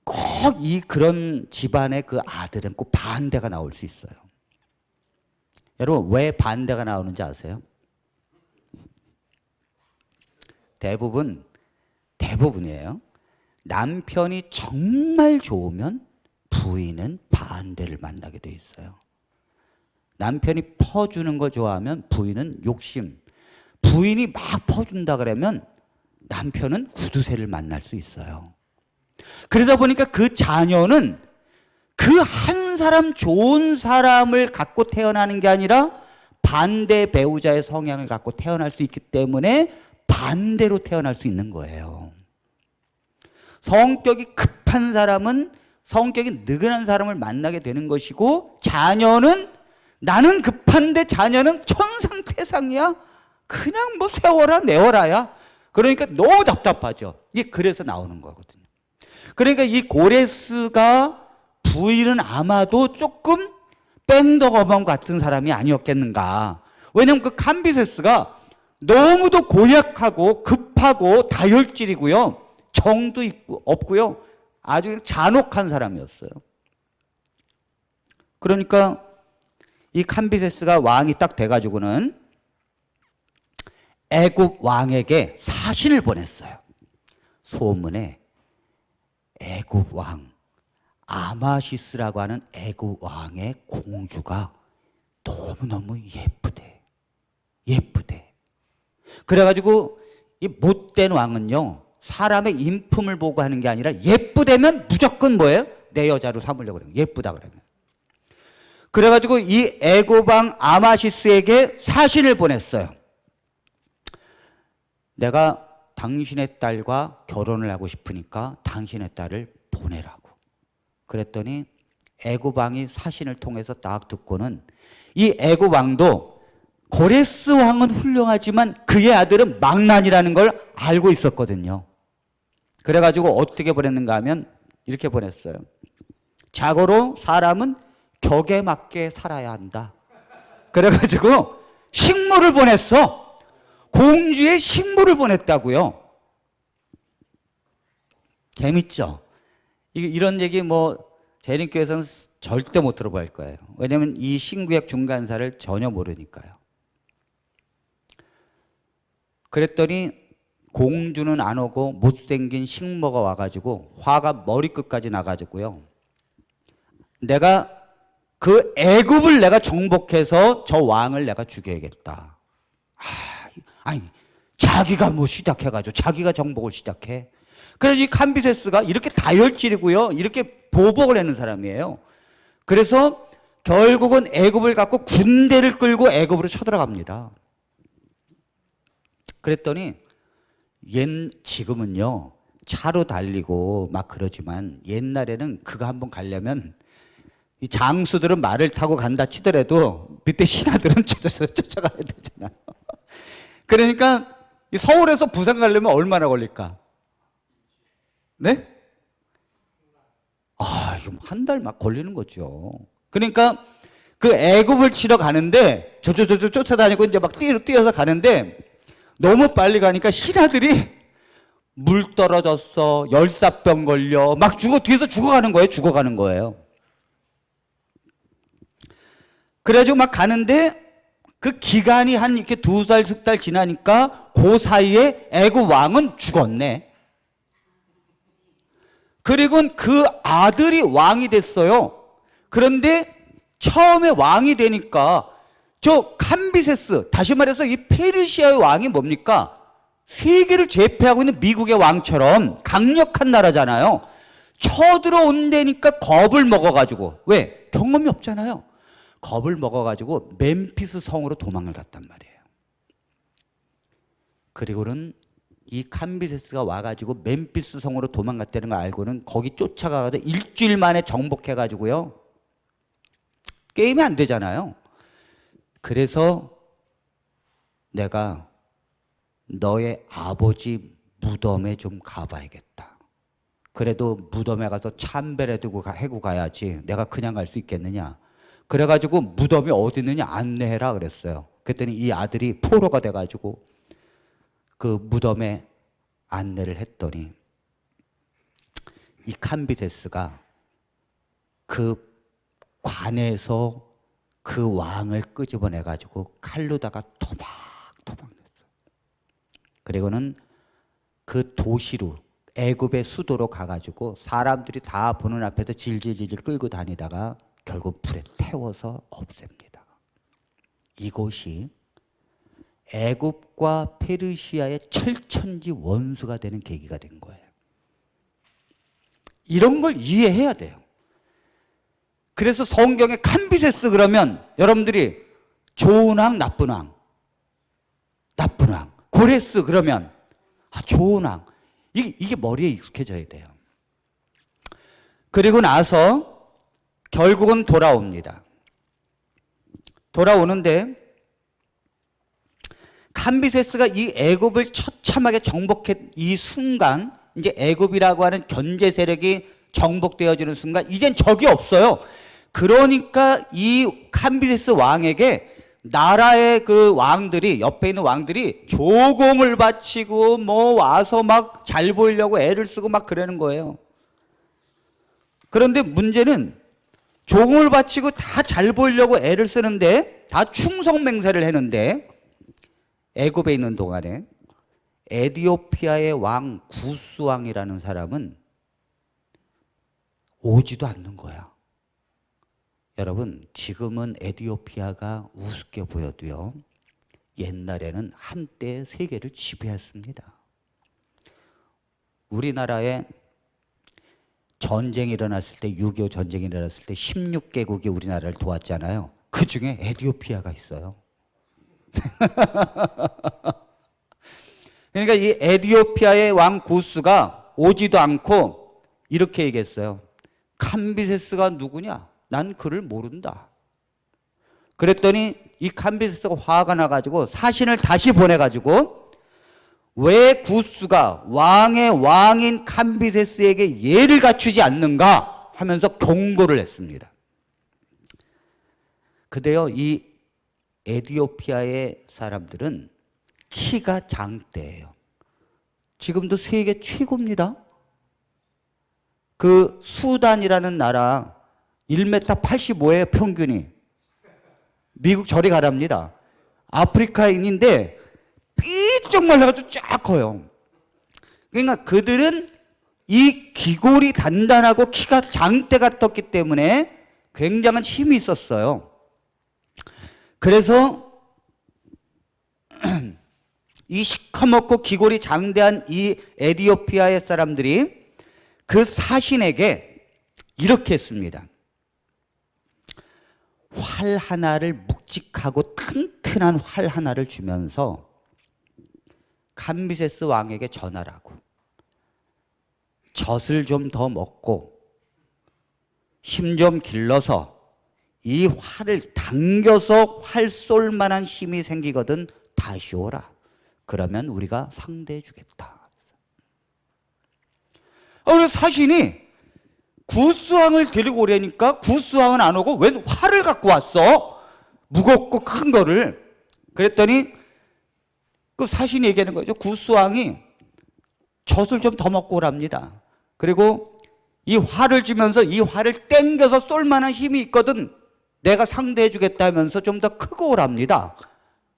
꼭 그런 집안의 그 아들은 꼭 반대가 나올 수 있어요. 여러분 왜 반대가 나오는지 아세요? 대부분이에요. 남편이 정말 좋으면 부인은 반대를 만나게 돼 있어요. 남편이 퍼주는 거 좋아하면 부인은 욕심. 부인이 막 퍼준다 그러면 남편은 구두쇠를 만날 수 있어요. 그러다 보니까 그 자녀는 그 한 사람 좋은 사람을 갖고 태어나는 게 아니라 반대 배우자의 성향을 갖고 태어날 수 있기 때문에 반대로 태어날 수 있는 거예요. 성격이 급한 사람은 성격이 느긋한 사람을 만나게 되는 것이고 자녀는 나는 급한데 자녀는 천상태상이야. 그냥 뭐 세워라 내워라야. 그러니까 너무 답답하죠. 이게 그래서 나오는 거거든요. 그러니까 이 고레스가 부인은 아마도 조금 뺑덕어멈 같은 사람이 아니었겠는가. 왜냐하면 그 캄비세스가 너무도 고약하고 급하고 다혈질이고요. 정도 없고요. 아주 잔혹한 사람이었어요. 그러니까 이 캄비세스가 왕이 딱 돼가지고는 애굽 왕에게 사신을 보냈어요. 소문에 애굽 왕 아마시스라고 하는 애굽 왕의 공주가 너무너무 예쁘대. 그래가지고 이 못된 왕은요, 사람의 인품을 보고 하는 게 아니라 예쁘다면 무조건 뭐예요? 내 여자로 삼으려고 그래요. 예쁘다 그러면. 그래가지고 이 애굽 왕 아마시스에게 사신을 보냈어요. 내가 당신의 딸과 결혼을 하고 싶으니까 당신의 딸을 보내라고. 그랬더니 애굽 왕이 사신을 통해서 딱 듣고는 이 애굽 왕도 고레스 왕은 훌륭하지만 그의 아들은 망난이라는 걸 알고 있었거든요. 그래가지고 어떻게 보냈는가 하면 이렇게 보냈어요. 자고로 사람은 격에 맞게 살아야 한다. 그래가지고 식물을 보냈어. 공주의 식물을 보냈다고요. 재밌죠? 이런 얘기 재림교회에서는 절대 못 들어볼 거예요. 왜냐하면 이 신구약 중간사를 전혀 모르니까요. 그랬더니 공주는 안 오고 못생긴 식모가 와가지고 화가 머리끝까지 나가지고요. 내가 그 애굽을 내가 정복해서 저 왕을 내가 죽여야겠다. 아니 자기가 시작해가지고 자기가 정복을 시작해. 그래서 이 캄비세스가 이렇게 다혈질이고요, 이렇게 보복을 하는 사람이에요. 그래서 결국은 애굽을 갖고 군대를 끌고 애굽으로 쳐들어갑니다. 그랬더니 지금은요 차로 달리고 막 그러지만 옛날에는 그거 한번 가려면 이 장수들은 말을 타고 간다 치더라도 밑에 신하들은 쫓아가야 되잖아요. 그러니까 서울에서 부산 가려면 얼마나 걸릴까? 네? 이거 한 달 막 걸리는 거죠. 그러니까 그 애굽을 치러 가는데 쫓아다니고 이제 막 뛰어서 가는데 너무 빨리 가니까 신하들이 물 떨어졌어, 열사병 걸려, 막 뒤에서 죽어가는 거예요. 그래가지고 막 가는데 그 기간이 한 이렇게 2달, 3달 지나니까 그 사이에 애굽 왕은 죽었네. 그리고 그 아들이 왕이 됐어요. 그런데 처음에 왕이 되니까 저 캄비세스, 다시 말해서 이 페르시아의 왕이 뭡니까? 세계를 제패하고 있는 미국의 왕처럼 강력한 나라잖아요. 쳐들어온다니까 겁을 먹어가지고, 왜? 경험이 없잖아요. 겁을 먹어가지고 멤피스 성으로 도망을 갔단 말이에요. 그리고는 이 캄비세스가 와가지고 멤피스 성으로 도망갔다는 걸 알고는 거기 쫓아가가지고 일주일 만에 정복해가지고요. 게임이 안 되잖아요. 그래서 내가 너의 아버지 무덤에 좀 가봐야겠다. 그래도 무덤에 가서 참배라도 해고 가야지 내가 그냥 갈 수 있겠느냐. 그래가지고 무덤이 어디 있느냐 안내해라 그랬어요. 그랬더니 이 아들이 포로가 돼가지고 그 무덤에 안내를 했더니 이 캄비세스가 그 관에서 그 왕을 끄집어내가지고 칼로다가 토박토박 냈어요. 그리고는 그 도시로 애굽의 수도로 가가지고 사람들이 다 보는 앞에서 질질질 끌고 다니다가 결국 불에 태워서 없앱니다. 이곳이 애굽과 페르시아의 철천지 원수가 되는 계기가 된 거예요. 이런 걸 이해해야 돼요. 그래서 성경에 캄비세스 그러면 여러분들이 좋은 왕, 나쁜 왕, 나쁜 왕. 고레스 그러면 좋은 왕. 이게 머리에 익숙해져야 돼요. 그리고 나서 결국은 돌아옵니다. 돌아오는데 캄비세스가 이 애굽을 처참하게 정복한 이 순간, 이제 애굽이라고 하는 견제 세력이 정복되어지는 순간 이젠 적이 없어요. 그러니까 이 캄비세스 왕에게 나라의 그 왕들이, 옆에 있는 왕들이 조공을 바치고 와서 막 잘 보이려고 애를 쓰고 막 그러는 거예요. 그런데 문제는 조공을 바치고 다 잘 보이려고 애를 쓰는데, 다 충성 맹세를 했는데, 애굽에 있는 동안에 에디오피아의 왕 구스 왕이라는 사람은 오지도 않는 거야. 여러분, 지금은 에디오피아가 우습게 보여도요, 옛날에는 한때 세계를 지배했습니다. 우리나라에 전쟁이 일어났을 때, 6.25 전쟁이 일어났을 때 16개국이 우리나라를 도왔잖아요. 그 중에 에디오피아가 있어요. 그러니까 이 에디오피아의 왕 구스가 오지도 않고 이렇게 얘기했어요. 캄비세스가 누구냐? 난 그를 모른다. 그랬더니 이 캄비세스가 화가 나가지고 사신을 다시 보내가지고 왜 구스가 왕의 왕인 캄비세스에게 예를 갖추지 않는가 하면서 경고를 했습니다. 그데요, 이 에디오피아의 사람들은 키가 장대예요. 지금도 세계 최고입니다. 그 수단이라는 나라 1m 85예요, 평균이. 미국 저리 가랍니다. 아프리카인인데 삐쩍 말라가지고 쫙 커요. 그러니까 그들은 이 기골이 단단하고 키가 장대 같았기 때문에 굉장한 힘이 있었어요. 그래서 이 시커멓고 기골이 장대한 이 에디오피아의 사람들이 그 사신에게 이렇게 했습니다. 활 하나를, 묵직하고 튼튼한 활 하나를 주면서 캄비세스 왕에게 전하라고. 젖을 좀 더 먹고 힘 좀 길러서 이 활을 당겨서 활 쏠 만한 힘이 생기거든 다시 오라. 그러면 우리가 상대해 주겠다. 그래서 사신이 구스왕을 데리고 오려니까 구스왕은 안 오고 웬 활을 갖고 왔어? 무겁고 큰 거를. 그랬더니 그 사신이 얘기하는 거죠. 구스왕이 젖을 좀 더 먹고 오랍니다. 그리고 이 활을 주면서 이 활을 땡겨서 쏠 만한 힘이 있거든 내가 상대해 주겠다 하면서 좀 더 크고 오랍니다.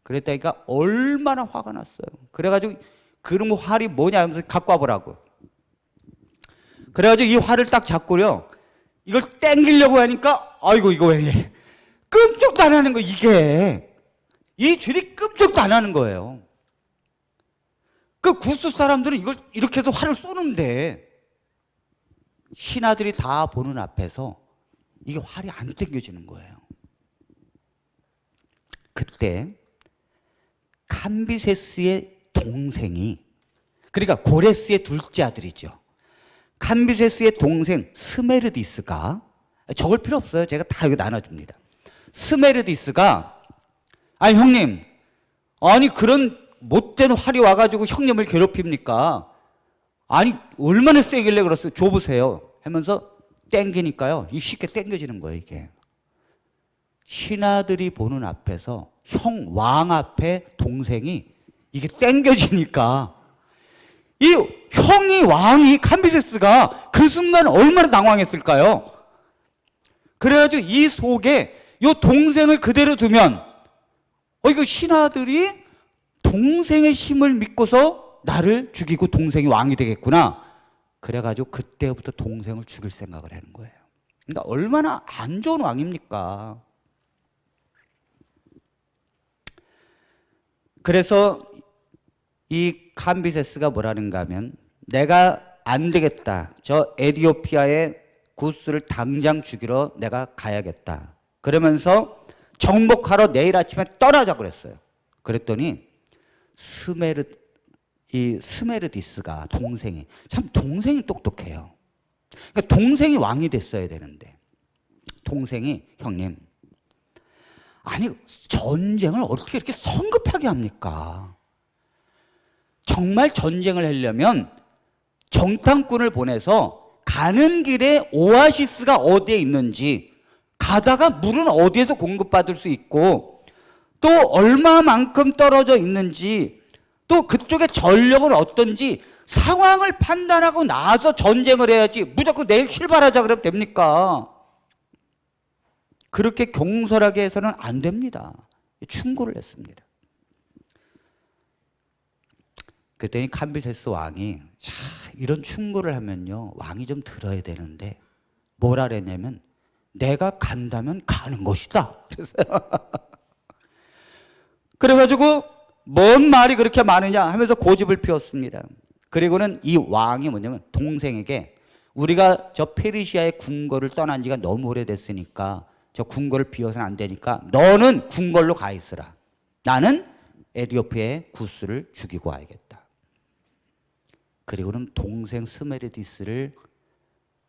그랬다니까 얼마나 화가 났어요. 그래가지고 그럼 활이 뭐냐 하면서 갖고 와보라고. 그래가지고 이 활을 딱 잡고요, 이걸 땡기려고 하니까 아이고 이거 왜 끔찍도 안 하는 거. 이게 이 줄이 끔찍도 안 하는 거예요. 그 구스 사람들은 이걸 이렇게 해서 활을 쏘는데 신하들이 다 보는 앞에서 이게 활이 안 땡겨지는 거예요. 그때 캄비세스의 동생이, 그러니까 고레스의 둘째 아들이죠. 캄비세스의 동생 스메르디스가, 적을 필요 없어요. 제가 다 여기 나눠줍니다. 스메르디스가, 아니 형님, 아니 그런 못된 활이 와가지고 형님을 괴롭힙니까? 아니 얼마나 세길래 그랬어요? 줘보세요 하면서 땡기니까요, 이 쉽게 땡겨지는 거예요. 이게 신하들이 보는 앞에서 형 왕 앞에 동생이 이게 땡겨지니까 이 형이 왕이 캄비세스가 그 순간 얼마나 당황했을까요? 그래가지고 이 속에 이 동생을 그대로 두면 이거 신하들이 동생의 힘을 믿고서 나를 죽이고 동생이 왕이 되겠구나. 그래가지고 그때부터 동생을 죽일 생각을 하는 거예요. 그러니까 얼마나 안 좋은 왕입니까? 그래서 이 캄비세스가 뭐라는가 하면, 내가 안 되겠다, 저 에디오피아의 구스를 당장 죽이러 내가 가야겠다. 그러면서 정복하러 내일 아침에 떠나자고 그랬어요. 그랬더니 스메르디스가, 동생이, 참 동생이 똑똑해요. 그러니까 동생이 왕이 됐어야 되는데 동생이, 형님, 아니 전쟁을 어떻게 이렇게 성급하게 합니까? 정말 전쟁을 하려면 정탐꾼을 보내서 가는 길에 오아시스가 어디에 있는지, 가다가 물은 어디에서 공급받을 수 있고 또 얼마만큼 떨어져 있는지, 또 그쪽의 전력은 어떤지 상황을 판단하고 나서 전쟁을 해야지 무조건 내일 출발하자 그러면 됩니까? 그렇게 경솔하게 해서는 안 됩니다. 충고를 했습니다. 그랬더니 캄비세스 왕이 자, 이런 충고를 하면요 왕이 좀 들어야 되는데 뭐라 그랬냐면 내가 간다면 가는 것이다 그랬어요. 그래가지고 뭔 말이 그렇게 많으냐 하면서 고집을 피웠습니다. 그리고는 이 왕이 뭐냐면 동생에게 우리가 저 페르시아의 궁궐을 떠난 지가 너무 오래됐으니까 저 궁궐을 비워서는 안 되니까 너는 궁궐로 가 있으라. 나는 에디오피아의 구스를 죽이고 와야겠다. 그리고는 동생 스메르디스를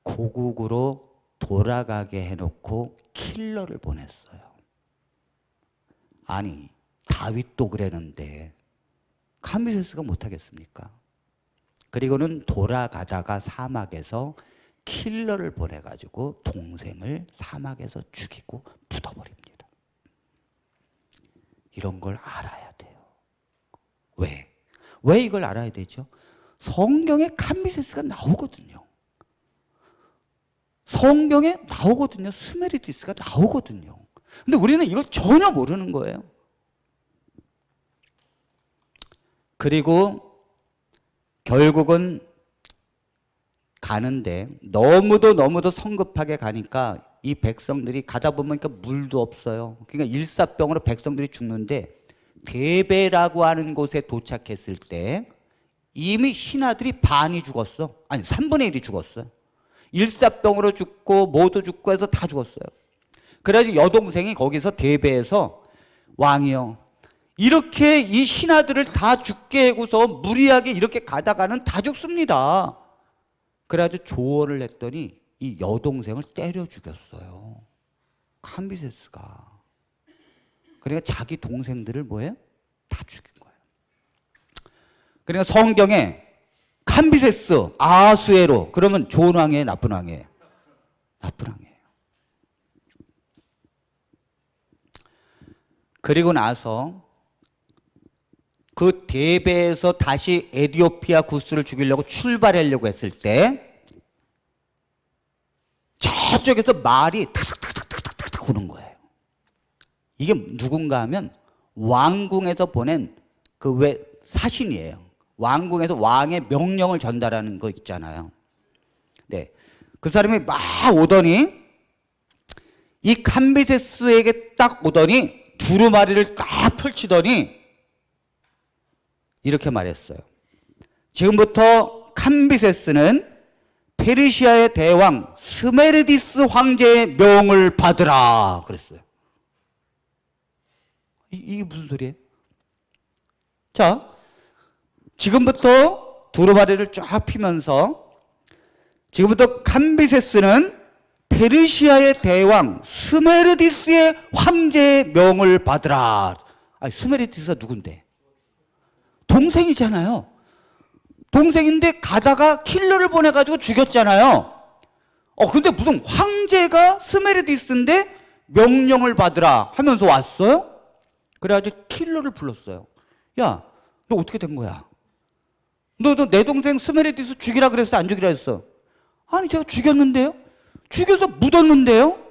고국으로 돌아가게 해놓고 킬러를 보냈어요. 아니 다윗도 그랬는데 캄비세스가 못하겠습니까? 그리고는 돌아가다가 사막에서 킬러를 보내가지고 동생을 사막에서 죽이고 묻어버립니다. 이런 걸 알아야 돼요. 왜? 왜 이걸 알아야 되죠? 성경에 캄비세스가 나오거든요. 성경에 나오거든요. 스메르디스가 나오거든요. 근데 우리는 이걸 전혀 모르는 거예요. 그리고 결국은 가는데 너무도 성급하게 가니까 이 백성들이 가다 보니까 물도 없어요. 그러니까 일사병으로 백성들이 죽는데 데베라고 하는 곳에 도착했을 때 이미 신하들이 반이 죽었어. 아니 3분의 1이 죽었어요. 일사병으로 죽고 모두 죽고 해서 다 죽었어요. 그래가지고 여동생이 거기서 데베에서 왕이요 이렇게 이 신하들을 다 죽게 해고서 무리하게 이렇게 가다가는 다 죽습니다. 그래가지고 조언을 했더니 이 여동생을 때려 죽였어요. 캄비세스가. 그러니까 자기 동생들을 뭐예요? 다 죽인 거예요. 그러니까 성경에 캄비세스, 아하수에로 그러면 좋은 왕이에요? 나쁜 왕이에요? 나쁜 왕이에요. 그리고 나서 그 데베에서 다시 에디오피아 구스를 죽이려고 출발하려고 했을 때 저쪽에서 말이 탁탁탁탁탁탁 오는 거예요. 이게 누군가 하면 왕궁에서 보낸 그 왜 사신이에요. 왕궁에서 왕의 명령을 전달하는 거 있잖아요. 네, 그 사람이 막 오더니 이 캄비세스에게 딱 오더니 두루마리를 딱 펼치더니 이렇게 말했어요. 지금부터 캄비세스는 페르시아의 대왕 스메르디스 황제의 명을 받으라 그랬어요. 이게 무슨 소리예요? 자, 지금부터 두루마리를 쫙 피면서 지금부터 캄비세스는 페르시아의 대왕 스메르디스의 황제의 명을 받으라. 아니, 스메르디스가 누군데? 동생이잖아요. 동생인데 가다가 킬러를 보내가지고 죽였잖아요. 근데 무슨 황제가 스메르디스인데 명령을 받으라 하면서 왔어요? 그래가지고 킬러를 불렀어요. 야, 너 어떻게 된 거야? 너 내 동생 스메르디스 죽이라 그랬어? 안 죽이라 했어? 아니, 제가 죽였는데요? 죽여서 묻었는데요?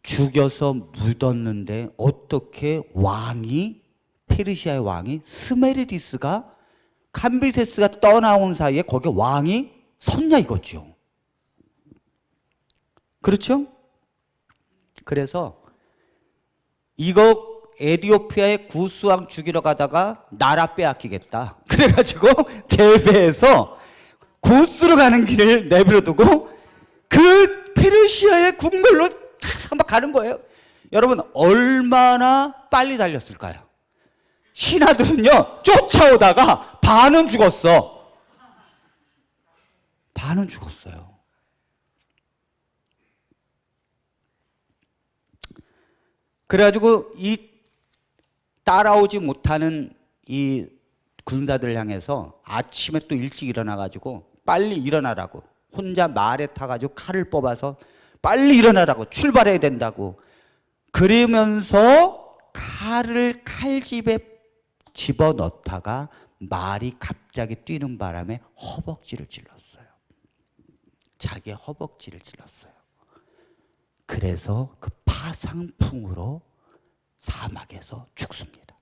죽여서 묻었는데 어떻게 페르시아의 왕이 스메르디스가 캄비세스가 떠나온 사이에 거기 왕이 섰냐 이거죠. 그렇죠? 그래서 이거 에디오피아의 구스왕 죽이러 가다가 나라 빼앗기겠다. 그래가지고 데베에서 구스로 가는 길을 내버려 두고 그 페르시아의 궁궐로 막 가는 거예요. 여러분 얼마나 빨리 달렸을까요? 신하들은요 쫓아오다가 반은 죽었어. 반은 죽었어요. 그래가지고 이 따라오지 못하는 이 군사들을 향해서 아침에 또 일찍 일어나가지고 빨리 일어나라고 혼자 말에 타가지고 칼을 뽑아서 빨리 일어나라고 출발해야 된다고 그러면서 칼을 칼집에 집어넣다가 말이 갑자기 뛰는 바람에 허벅지를 찔렀어요. 자기의 허벅지를 찔렀어요. 그래서 그 파상풍으로 사막에서 죽습니다.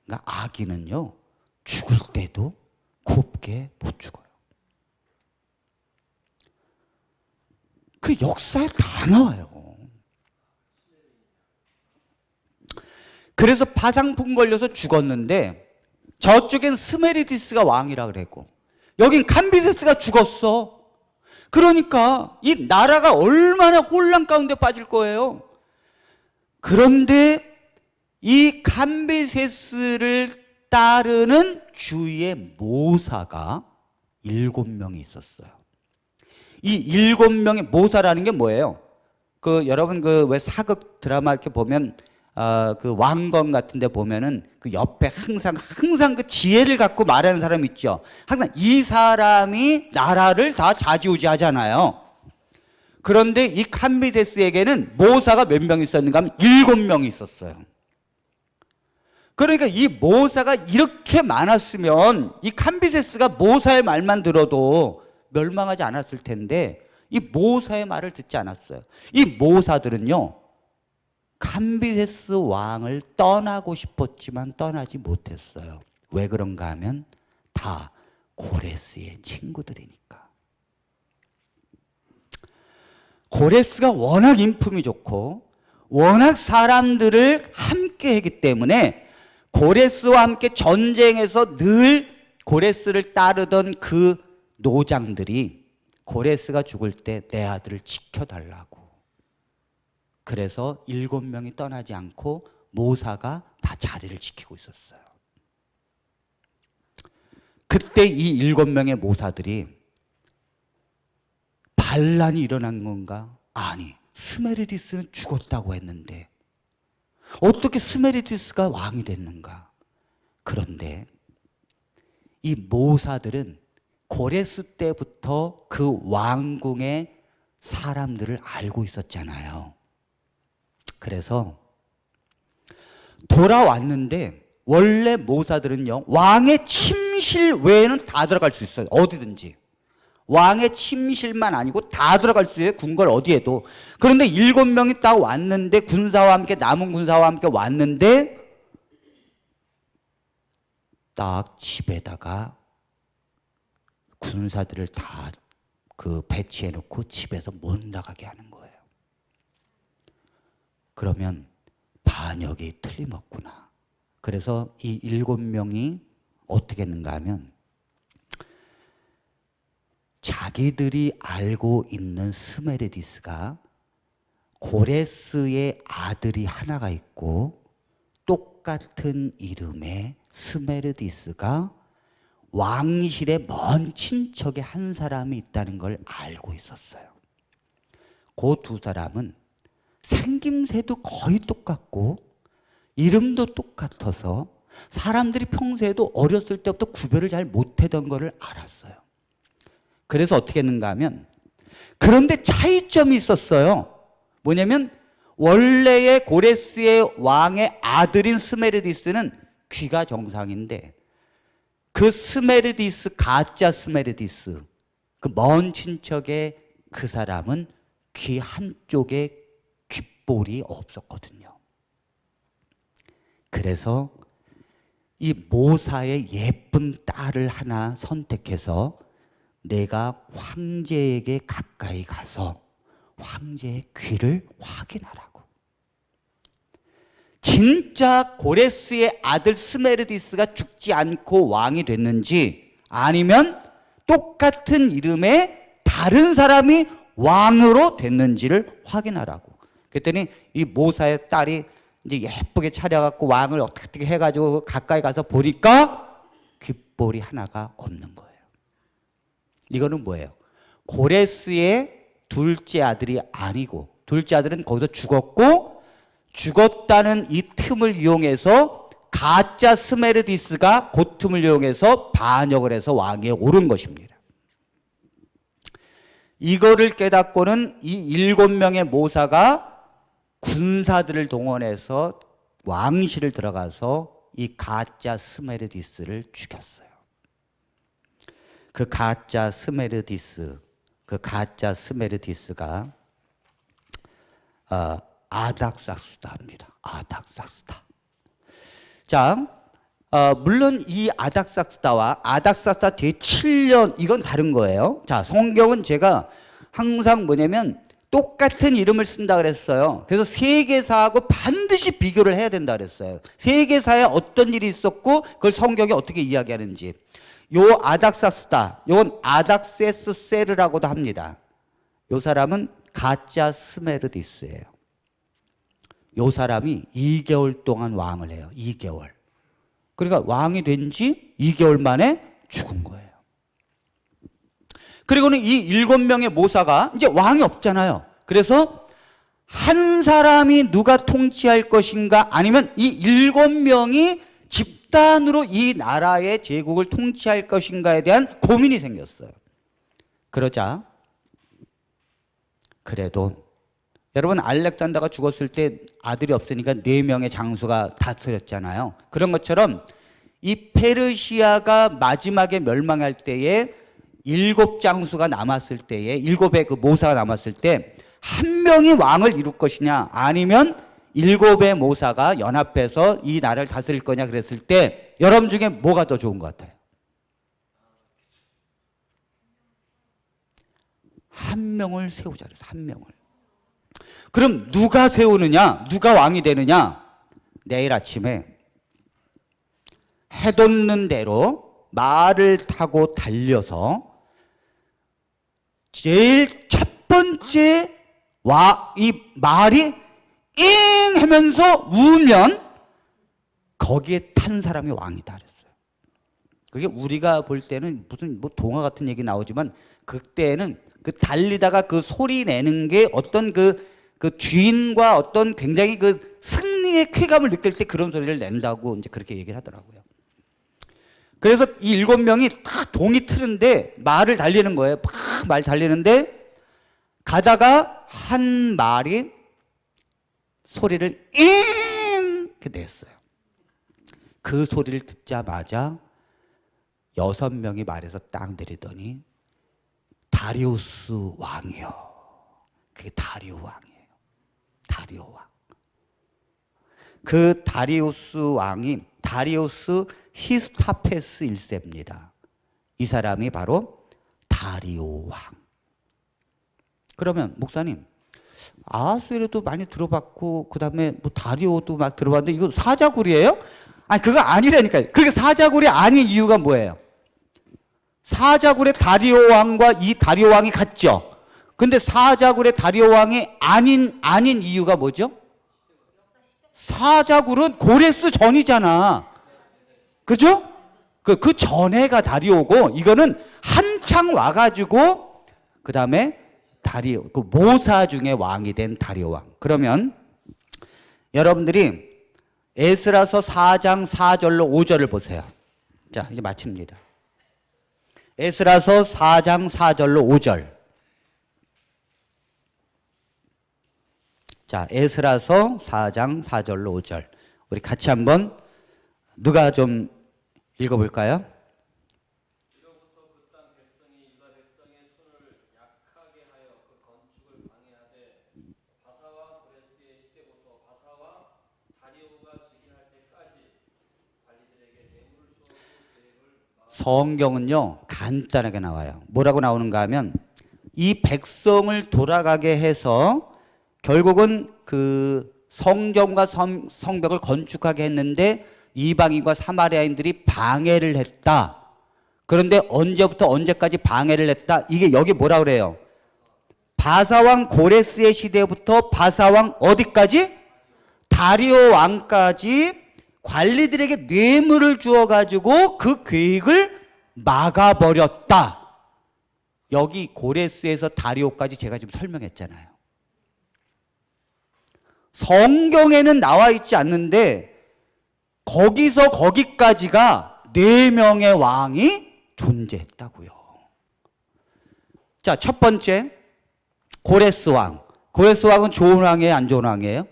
그러니까 아기는요, 죽을 때도 곱게 못 죽어요. 그 역사에 다 나와요. 그래서 파상풍 걸려서 죽었는데 저쪽엔 스메리디스가 왕이라 그랬고 여긴 감비세스가 죽었어. 그러니까 이 나라가 얼마나 혼란 가운데 빠질 거예요. 그런데 이 감비세스를 따르는 주위의 모사가 7명이 있었어요. 이 7명의 모사라는 게 뭐예요? 그 여러분 그 왜 사극 드라마 이렇게 보면 그 왕건 같은 데 보면은 그 옆에 항상 그 지혜를 갖고 말하는 사람 있죠. 항상 이 사람이 나라를 다 좌지우지 하잖아요. 그런데 이 캄비세스에게는 모사가 몇 명 있었는가 하면 7명이 있었어요. 그러니까 이 모사가 이렇게 많았으면 이 캄비세스가 모사의 말만 들어도 멸망하지 않았을 텐데 이 모사의 말을 듣지 않았어요. 이 모사들은요, 캄비세스 왕을 떠나고 싶었지만 떠나지 못했어요. 왜 그런가 하면 다 고레스의 친구들이니까. 고레스가 워낙 인품이 좋고 워낙 사람들을 함께 했기 때문에 고레스와 함께 전쟁에서 늘 고레스를 따르던 그 노장들이 고레스가 죽을 때 내 아들을 지켜달라고, 그래서 7명이 떠나지 않고 모사가 다 자리를 지키고 있었어요. 그때 이 7명의 모사들이 반란이 일어난 건가? 아니, 스메리디스는 죽었다고 했는데 어떻게 스메리디스가 왕이 됐는가? 그런데 이 모사들은 고레스 때부터 그 왕궁의 사람들을 알고 있었잖아요. 그래서 돌아왔는데 원래 모사들은요, 왕의 침실 외에는 다 들어갈 수 있어요. 어디든지. 왕의 침실만 아니고 다 들어갈 수 있어요. 궁궐 어디에도. 그런데 7명이 딱 왔는데 군사와 함께, 남은 군사와 함께 왔는데 딱 집에다가 군사들을 다 그 배치해 놓고 집에서 못 나가게 하는 거예요. 그러면 반역이 틀림없구나. 그래서 이 7명이 어떻게 했는가 하면 자기들이 알고 있는 스메르디스가 고레스의 아들이 하나가 있고 똑같은 이름의 스메르디스가 왕실의 먼 친척의 한 사람이 있다는 걸 알고 있었어요. 그 두 사람은 생김새도 거의 똑같고 이름도 똑같아서 사람들이 평소에도 어렸을 때부터 구별을 잘 못하던 거를 알았어요. 그래서 어떻게 했는가 하면, 그런데 차이점이 있었어요. 뭐냐면 원래의 고레스의 왕의 아들인 스메르디스는 귀가 정상인데 그 스메르디스, 가짜 스메르디스, 그 먼 친척의 그 사람은 귀 한쪽에 귓볼이 없었거든요. 그래서 이 모사의 예쁜 딸을 하나 선택해서 내가 황제에게 가까이 가서 황제의 귀를 확인하라고. 진짜 고레스의 아들 스메르디스가 죽지 않고 왕이 됐는지 아니면 똑같은 이름의 다른 사람이 왕으로 됐는지를 확인하라고. 그랬더니 이 모사의 딸이 이제 예쁘게 차려갖고 왕을 어떻게 해가지고 가까이 가서 보니까 귓볼이 하나가 없는 거예요. 이거는 뭐예요? 고레스의 둘째 아들이 아니고, 둘째 아들은 거기서 죽었고, 죽었다는 이 틈을 이용해서 가짜 스메르디스가 그 틈을 이용해서 반역을 해서 왕위에 오른 것입니다. 이거를 깨닫고는 이 7명의 모사가 군사들을 동원해서 왕실을 들어가서 이 가짜 스메르디스를 죽였어요. 그 가짜 스메르디스가 아닥사스다입니다. 아닥사스다. 자, 물론 이 아닥사스다와 아닥사스다 제7년 이건 다른 거예요. 자, 성경은 제가 항상 뭐냐면 똑같은 이름을 쓴다 그랬어요. 그래서 세계사하고 반드시 비교를 해야 된다 그랬어요. 세계사에 어떤 일이 있었고 그걸 성경이 어떻게 이야기하는지. 요 아닥사스다, 요건 아닥세스세르라고도 합니다. 요 사람은 가짜 스메르디스예요. 요 사람이 2개월 동안 왕을 해요. 2개월. 그러니까 왕이 된 지 2개월 만에 죽은 거예요. 그리고는 이 7명의 모사가 이제 왕이 없잖아요. 그래서 한 사람이 누가 통치할 것인가, 아니면 이 7명이 집단으로 이 나라의 제국을 통치할 것인가에 대한 고민이 생겼어요. 그러자 그래도 여러분, 알렉산더가 죽었을 때 아들이 없으니까 4명의 장수가 다스렸잖아요. 그런 것처럼 이 페르시아가 마지막에 멸망할 때에 7장수가 남았을 때에 7의 그 모사가 남았을 때 한 명이 왕을 이룰 것이냐, 아니면 7의 모사가 연합해서 이 나라를 다스릴 거냐 그랬을 때 여러분 중에 뭐가 더 좋은 것 같아요? 한 명을 세우자 그래서 한 명을. 그럼 누가 세우느냐? 누가 왕이 되느냐? 내일 아침에 해돋는 대로 말을 타고 달려서 제일 첫 번째 이 말이 잉 하면서 우면 거기에 탄 사람이 왕이다 그랬어요. 그게 우리가 볼 때는 무슨 뭐 동화 같은 얘기 나오지만 그때는 그 달리다가 그 소리 내는 게 어떤 그 주인과 어떤 굉장히 그 승리의 쾌감을 느낄 때 그런 소리를 낸다고 이제 그렇게 얘기를 하더라고요. 그래서 이 7명이 다 동이 트는데 말을 달리는 거예요. 막 말 달리는데 가다가 한 말이 소리를 잉 이렇게 냈어요. 그 소리를 듣자마자 6명이 말에서 딱 내리더니 다리우스 왕이요. 그게 다리오 왕이에요. 다리오 왕. 그 다리우스 왕이 다리우스 히스타페스 1세입니다. 이 사람이 바로 다리오 왕. 그러면 목사님, 아하수에도 많이 들어봤고 그 다음에 뭐 다리오도 막 들어봤는데 이거 사자굴이에요? 아니 그거 아니라니까요. 그게 사자굴이 아닌 이유가 뭐예요? 사자굴의 다리오 왕과 이 다리오 왕이 같죠. 근데 사자굴의 다리오 왕이 아닌 이유가 뭐죠? 사자굴은 고레스 전이잖아. 그죠? 그 전에가 다리오고, 이거는 한창 와가지고 그 다음에 다리오, 그 모사 중에 왕이 된 다리오 왕. 그러면 여러분들이 에스라서 4장 4절로 5절을 보세요. 자, 이제 마칩니다. 에스라서 4장 4절로 5절. 자, 에스라서 4장 4절로 5절. 우리 같이 한번 누가 좀 읽어볼까요? 이로부터 그 땅 백성이 유다 백성의 손을 약하게 하여 그 건축을 방해하되 바사와 고레스의 시대부터 바사와 다리오가 즉위할 때까지 관리들에게 뇌물을 주어 계획을 성경은요 간단하게 나와요. 뭐라고 나오는가 하면 이 백성을 돌아가게 해서 결국은 그 성전과 성벽을 건축하게 했는데 이방인과 사마리아인들이 방해를 했다. 그런데 언제부터 언제까지 방해를 했다? 이게 여기 뭐라 그래요? 바사왕 고레스의 시대부터 바사왕 어디까지? 다리오 왕까지 관리들에게 뇌물을 주어가지고 그 계획을 막아버렸다. 여기 고레스에서 다리오까지 제가 지금 설명했잖아요. 성경에는 나와 있지 않는데 거기서 거기까지가 4명의 왕이 존재했다고요. 자, 첫 번째 고레스 왕. 고레스 왕은 좋은 왕이에요, 안 좋은 왕이에요?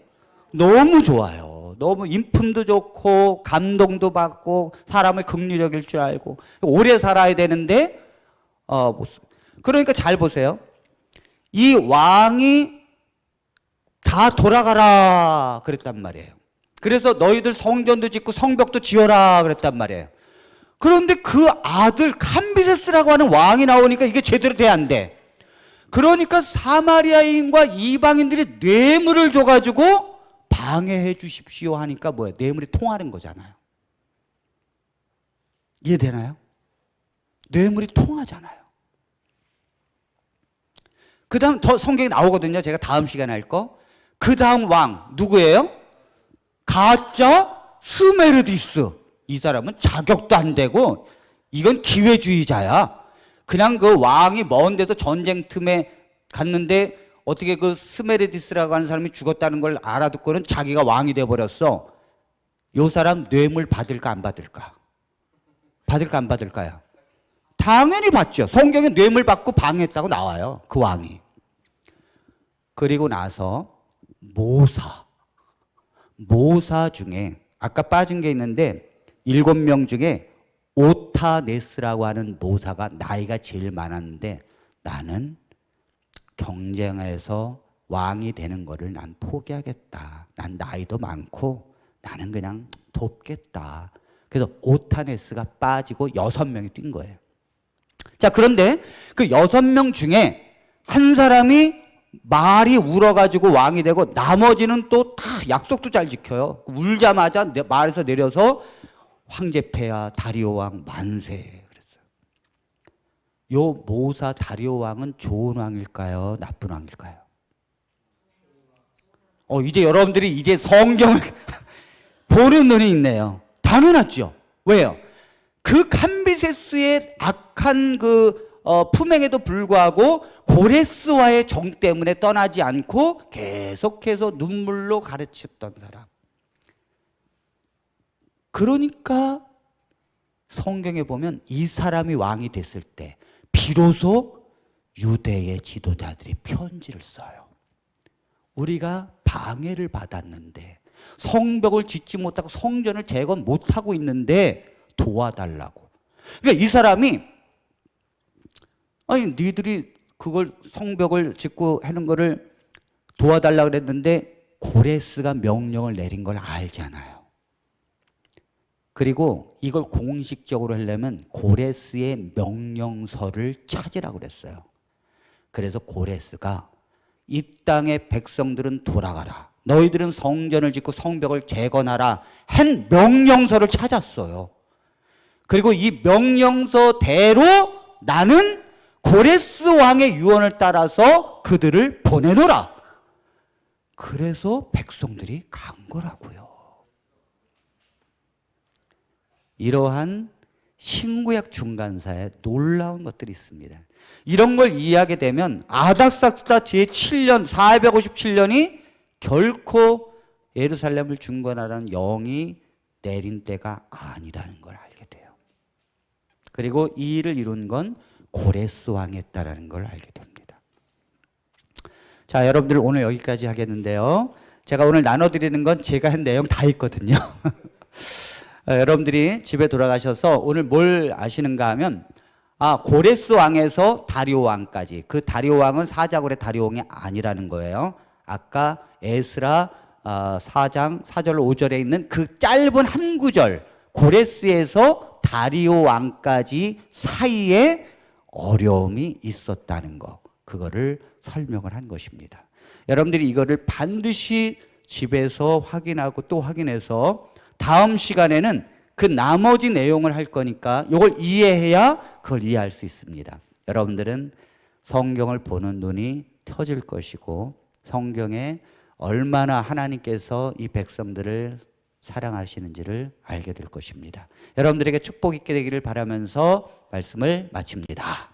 너무 좋아요. 너무 인품도 좋고 감동도 받고 사람을 긍휼적일 줄 알고 오래 살아야 되는데 그러니까 잘 보세요. 이 왕이 다 돌아가라 그랬단 말이에요. 그래서 너희들 성전도 짓고 성벽도 지어라 그랬단 말이에요. 그런데 그 아들 캄비세스라고 하는 왕이 나오니까 이게 제대로 돼야 안 돼. 그러니까 사마리아인과 이방인들이 뇌물을 줘가지고 방해해 주십시오 하니까 뭐예요? 뇌물이 통하는 거잖아요. 이해되나요? 뇌물이 통하잖아요. 그 다음 더 성경에 나오거든요. 제가 다음 시간에 할 거. 그 다음 왕 누구예요? 가짜 스메르디스. 이 사람은 자격도 안 되고 이건 기회주의자야. 그냥 그 왕이 먼 데서 전쟁 틈에 갔는데 어떻게 그 스메르디스라고 하는 사람이 죽었다는 걸 알아듣고는 자기가 왕이 돼버렸어. 이 사람 뇌물 받을까 안 받을까? 받을까 안 받을까요? 당연히 받죠. 성경에 뇌물 받고 방해했다고 나와요. 그 왕이. 그리고 나서 모사 중에 아까 빠진 게 있는데 7명 중에 오타네스라고 하는 모사가 나이가 제일 많았는데 나는 경쟁에서 왕이 되는 거를 난 포기하겠다. 난 나이도 많고 나는 그냥 돕겠다. 그래서 오타네스가 빠지고 6명이 뛴 거예요. 자, 그런데 그 6명 중에 한 사람이 말이 울어가지고 왕이 되고 나머지는 또 다 약속도 잘 지켜요. 울자마자 말에서 내려서 황제폐하 다리오 왕 만세 그랬어요. 요 모사 다리오 왕은 좋은 왕일까요? 나쁜 왕일까요? 이제 여러분들이 이제 성경을 보는 눈이 있네요. 당연하죠. 왜요? 그 캄비세스의 악한 품행에도 불구하고 고레스와의 정 때문에 떠나지 않고 계속해서 눈물로 가르쳤던 사람. 그러니까 성경에 보면 이 사람이 왕이 됐을 때 비로소 유대의 지도자들이 편지를 써요. 우리가 방해를 받았는데 성벽을 짓지 못하고 성전을 재건 못하고 있는데 도와달라고. 그러니까 이 사람이 아니 니들이 그걸 성벽을 짓고 하는 거를 도와달라고 그랬는데 고레스가 명령을 내린 걸 알잖아요. 그리고 이걸 공식적으로 하려면 고레스의 명령서를 찾으라고 그랬어요. 그래서 고레스가 이 땅의 백성들은 돌아가라. 너희들은 성전을 짓고 성벽을 재건하라. 한 명령서를 찾았어요. 그리고 이 명령서대로 나는 고레스 왕의 유언을 따라서 그들을 보내노라. 그래서 백성들이 간 거라고요. 이러한 신구약 중간사에 놀라운 것들이 있습니다. 이런 걸 이해하게 되면 아닥사스다 제7년 457년이 결코 예루살렘을 중건하라는 영이 내린 때가 아니라는 걸 알게 돼요. 그리고 이 일을 이룬 건 고레스 왕이었다라는 걸 알게 됩니다. 자, 여러분들 오늘 여기까지 하겠는데요. 제가 오늘 나눠드리는 건 제가 한 내용 다 있거든요. 여러분들이 집에 돌아가셔서 오늘 뭘 아시는가 하면 고레스 왕에서 다리오 왕까지 그 다리오 왕은 사자굴의 다리오 왕이 아니라는 거예요. 아까 에스라 4장 4절 5절에 있는 그 짧은 한 구절 고레스에서 다리오 왕까지 사이에 어려움이 있었다는 거 그거를 설명을 한 것입니다. 여러분들이 이거를 반드시 집에서 확인하고 또 확인해서 다음 시간에는 그 나머지 내용을 할 거니까 이걸 이해해야 그걸 이해할 수 있습니다. 여러분들은 성경을 보는 눈이 터질 것이고 성경에 얼마나 하나님께서 이 백성들을 사랑하시는지를 알게 될 것입니다. 여러분들에게 축복 있게 되기를 바라면서 말씀을 마칩니다.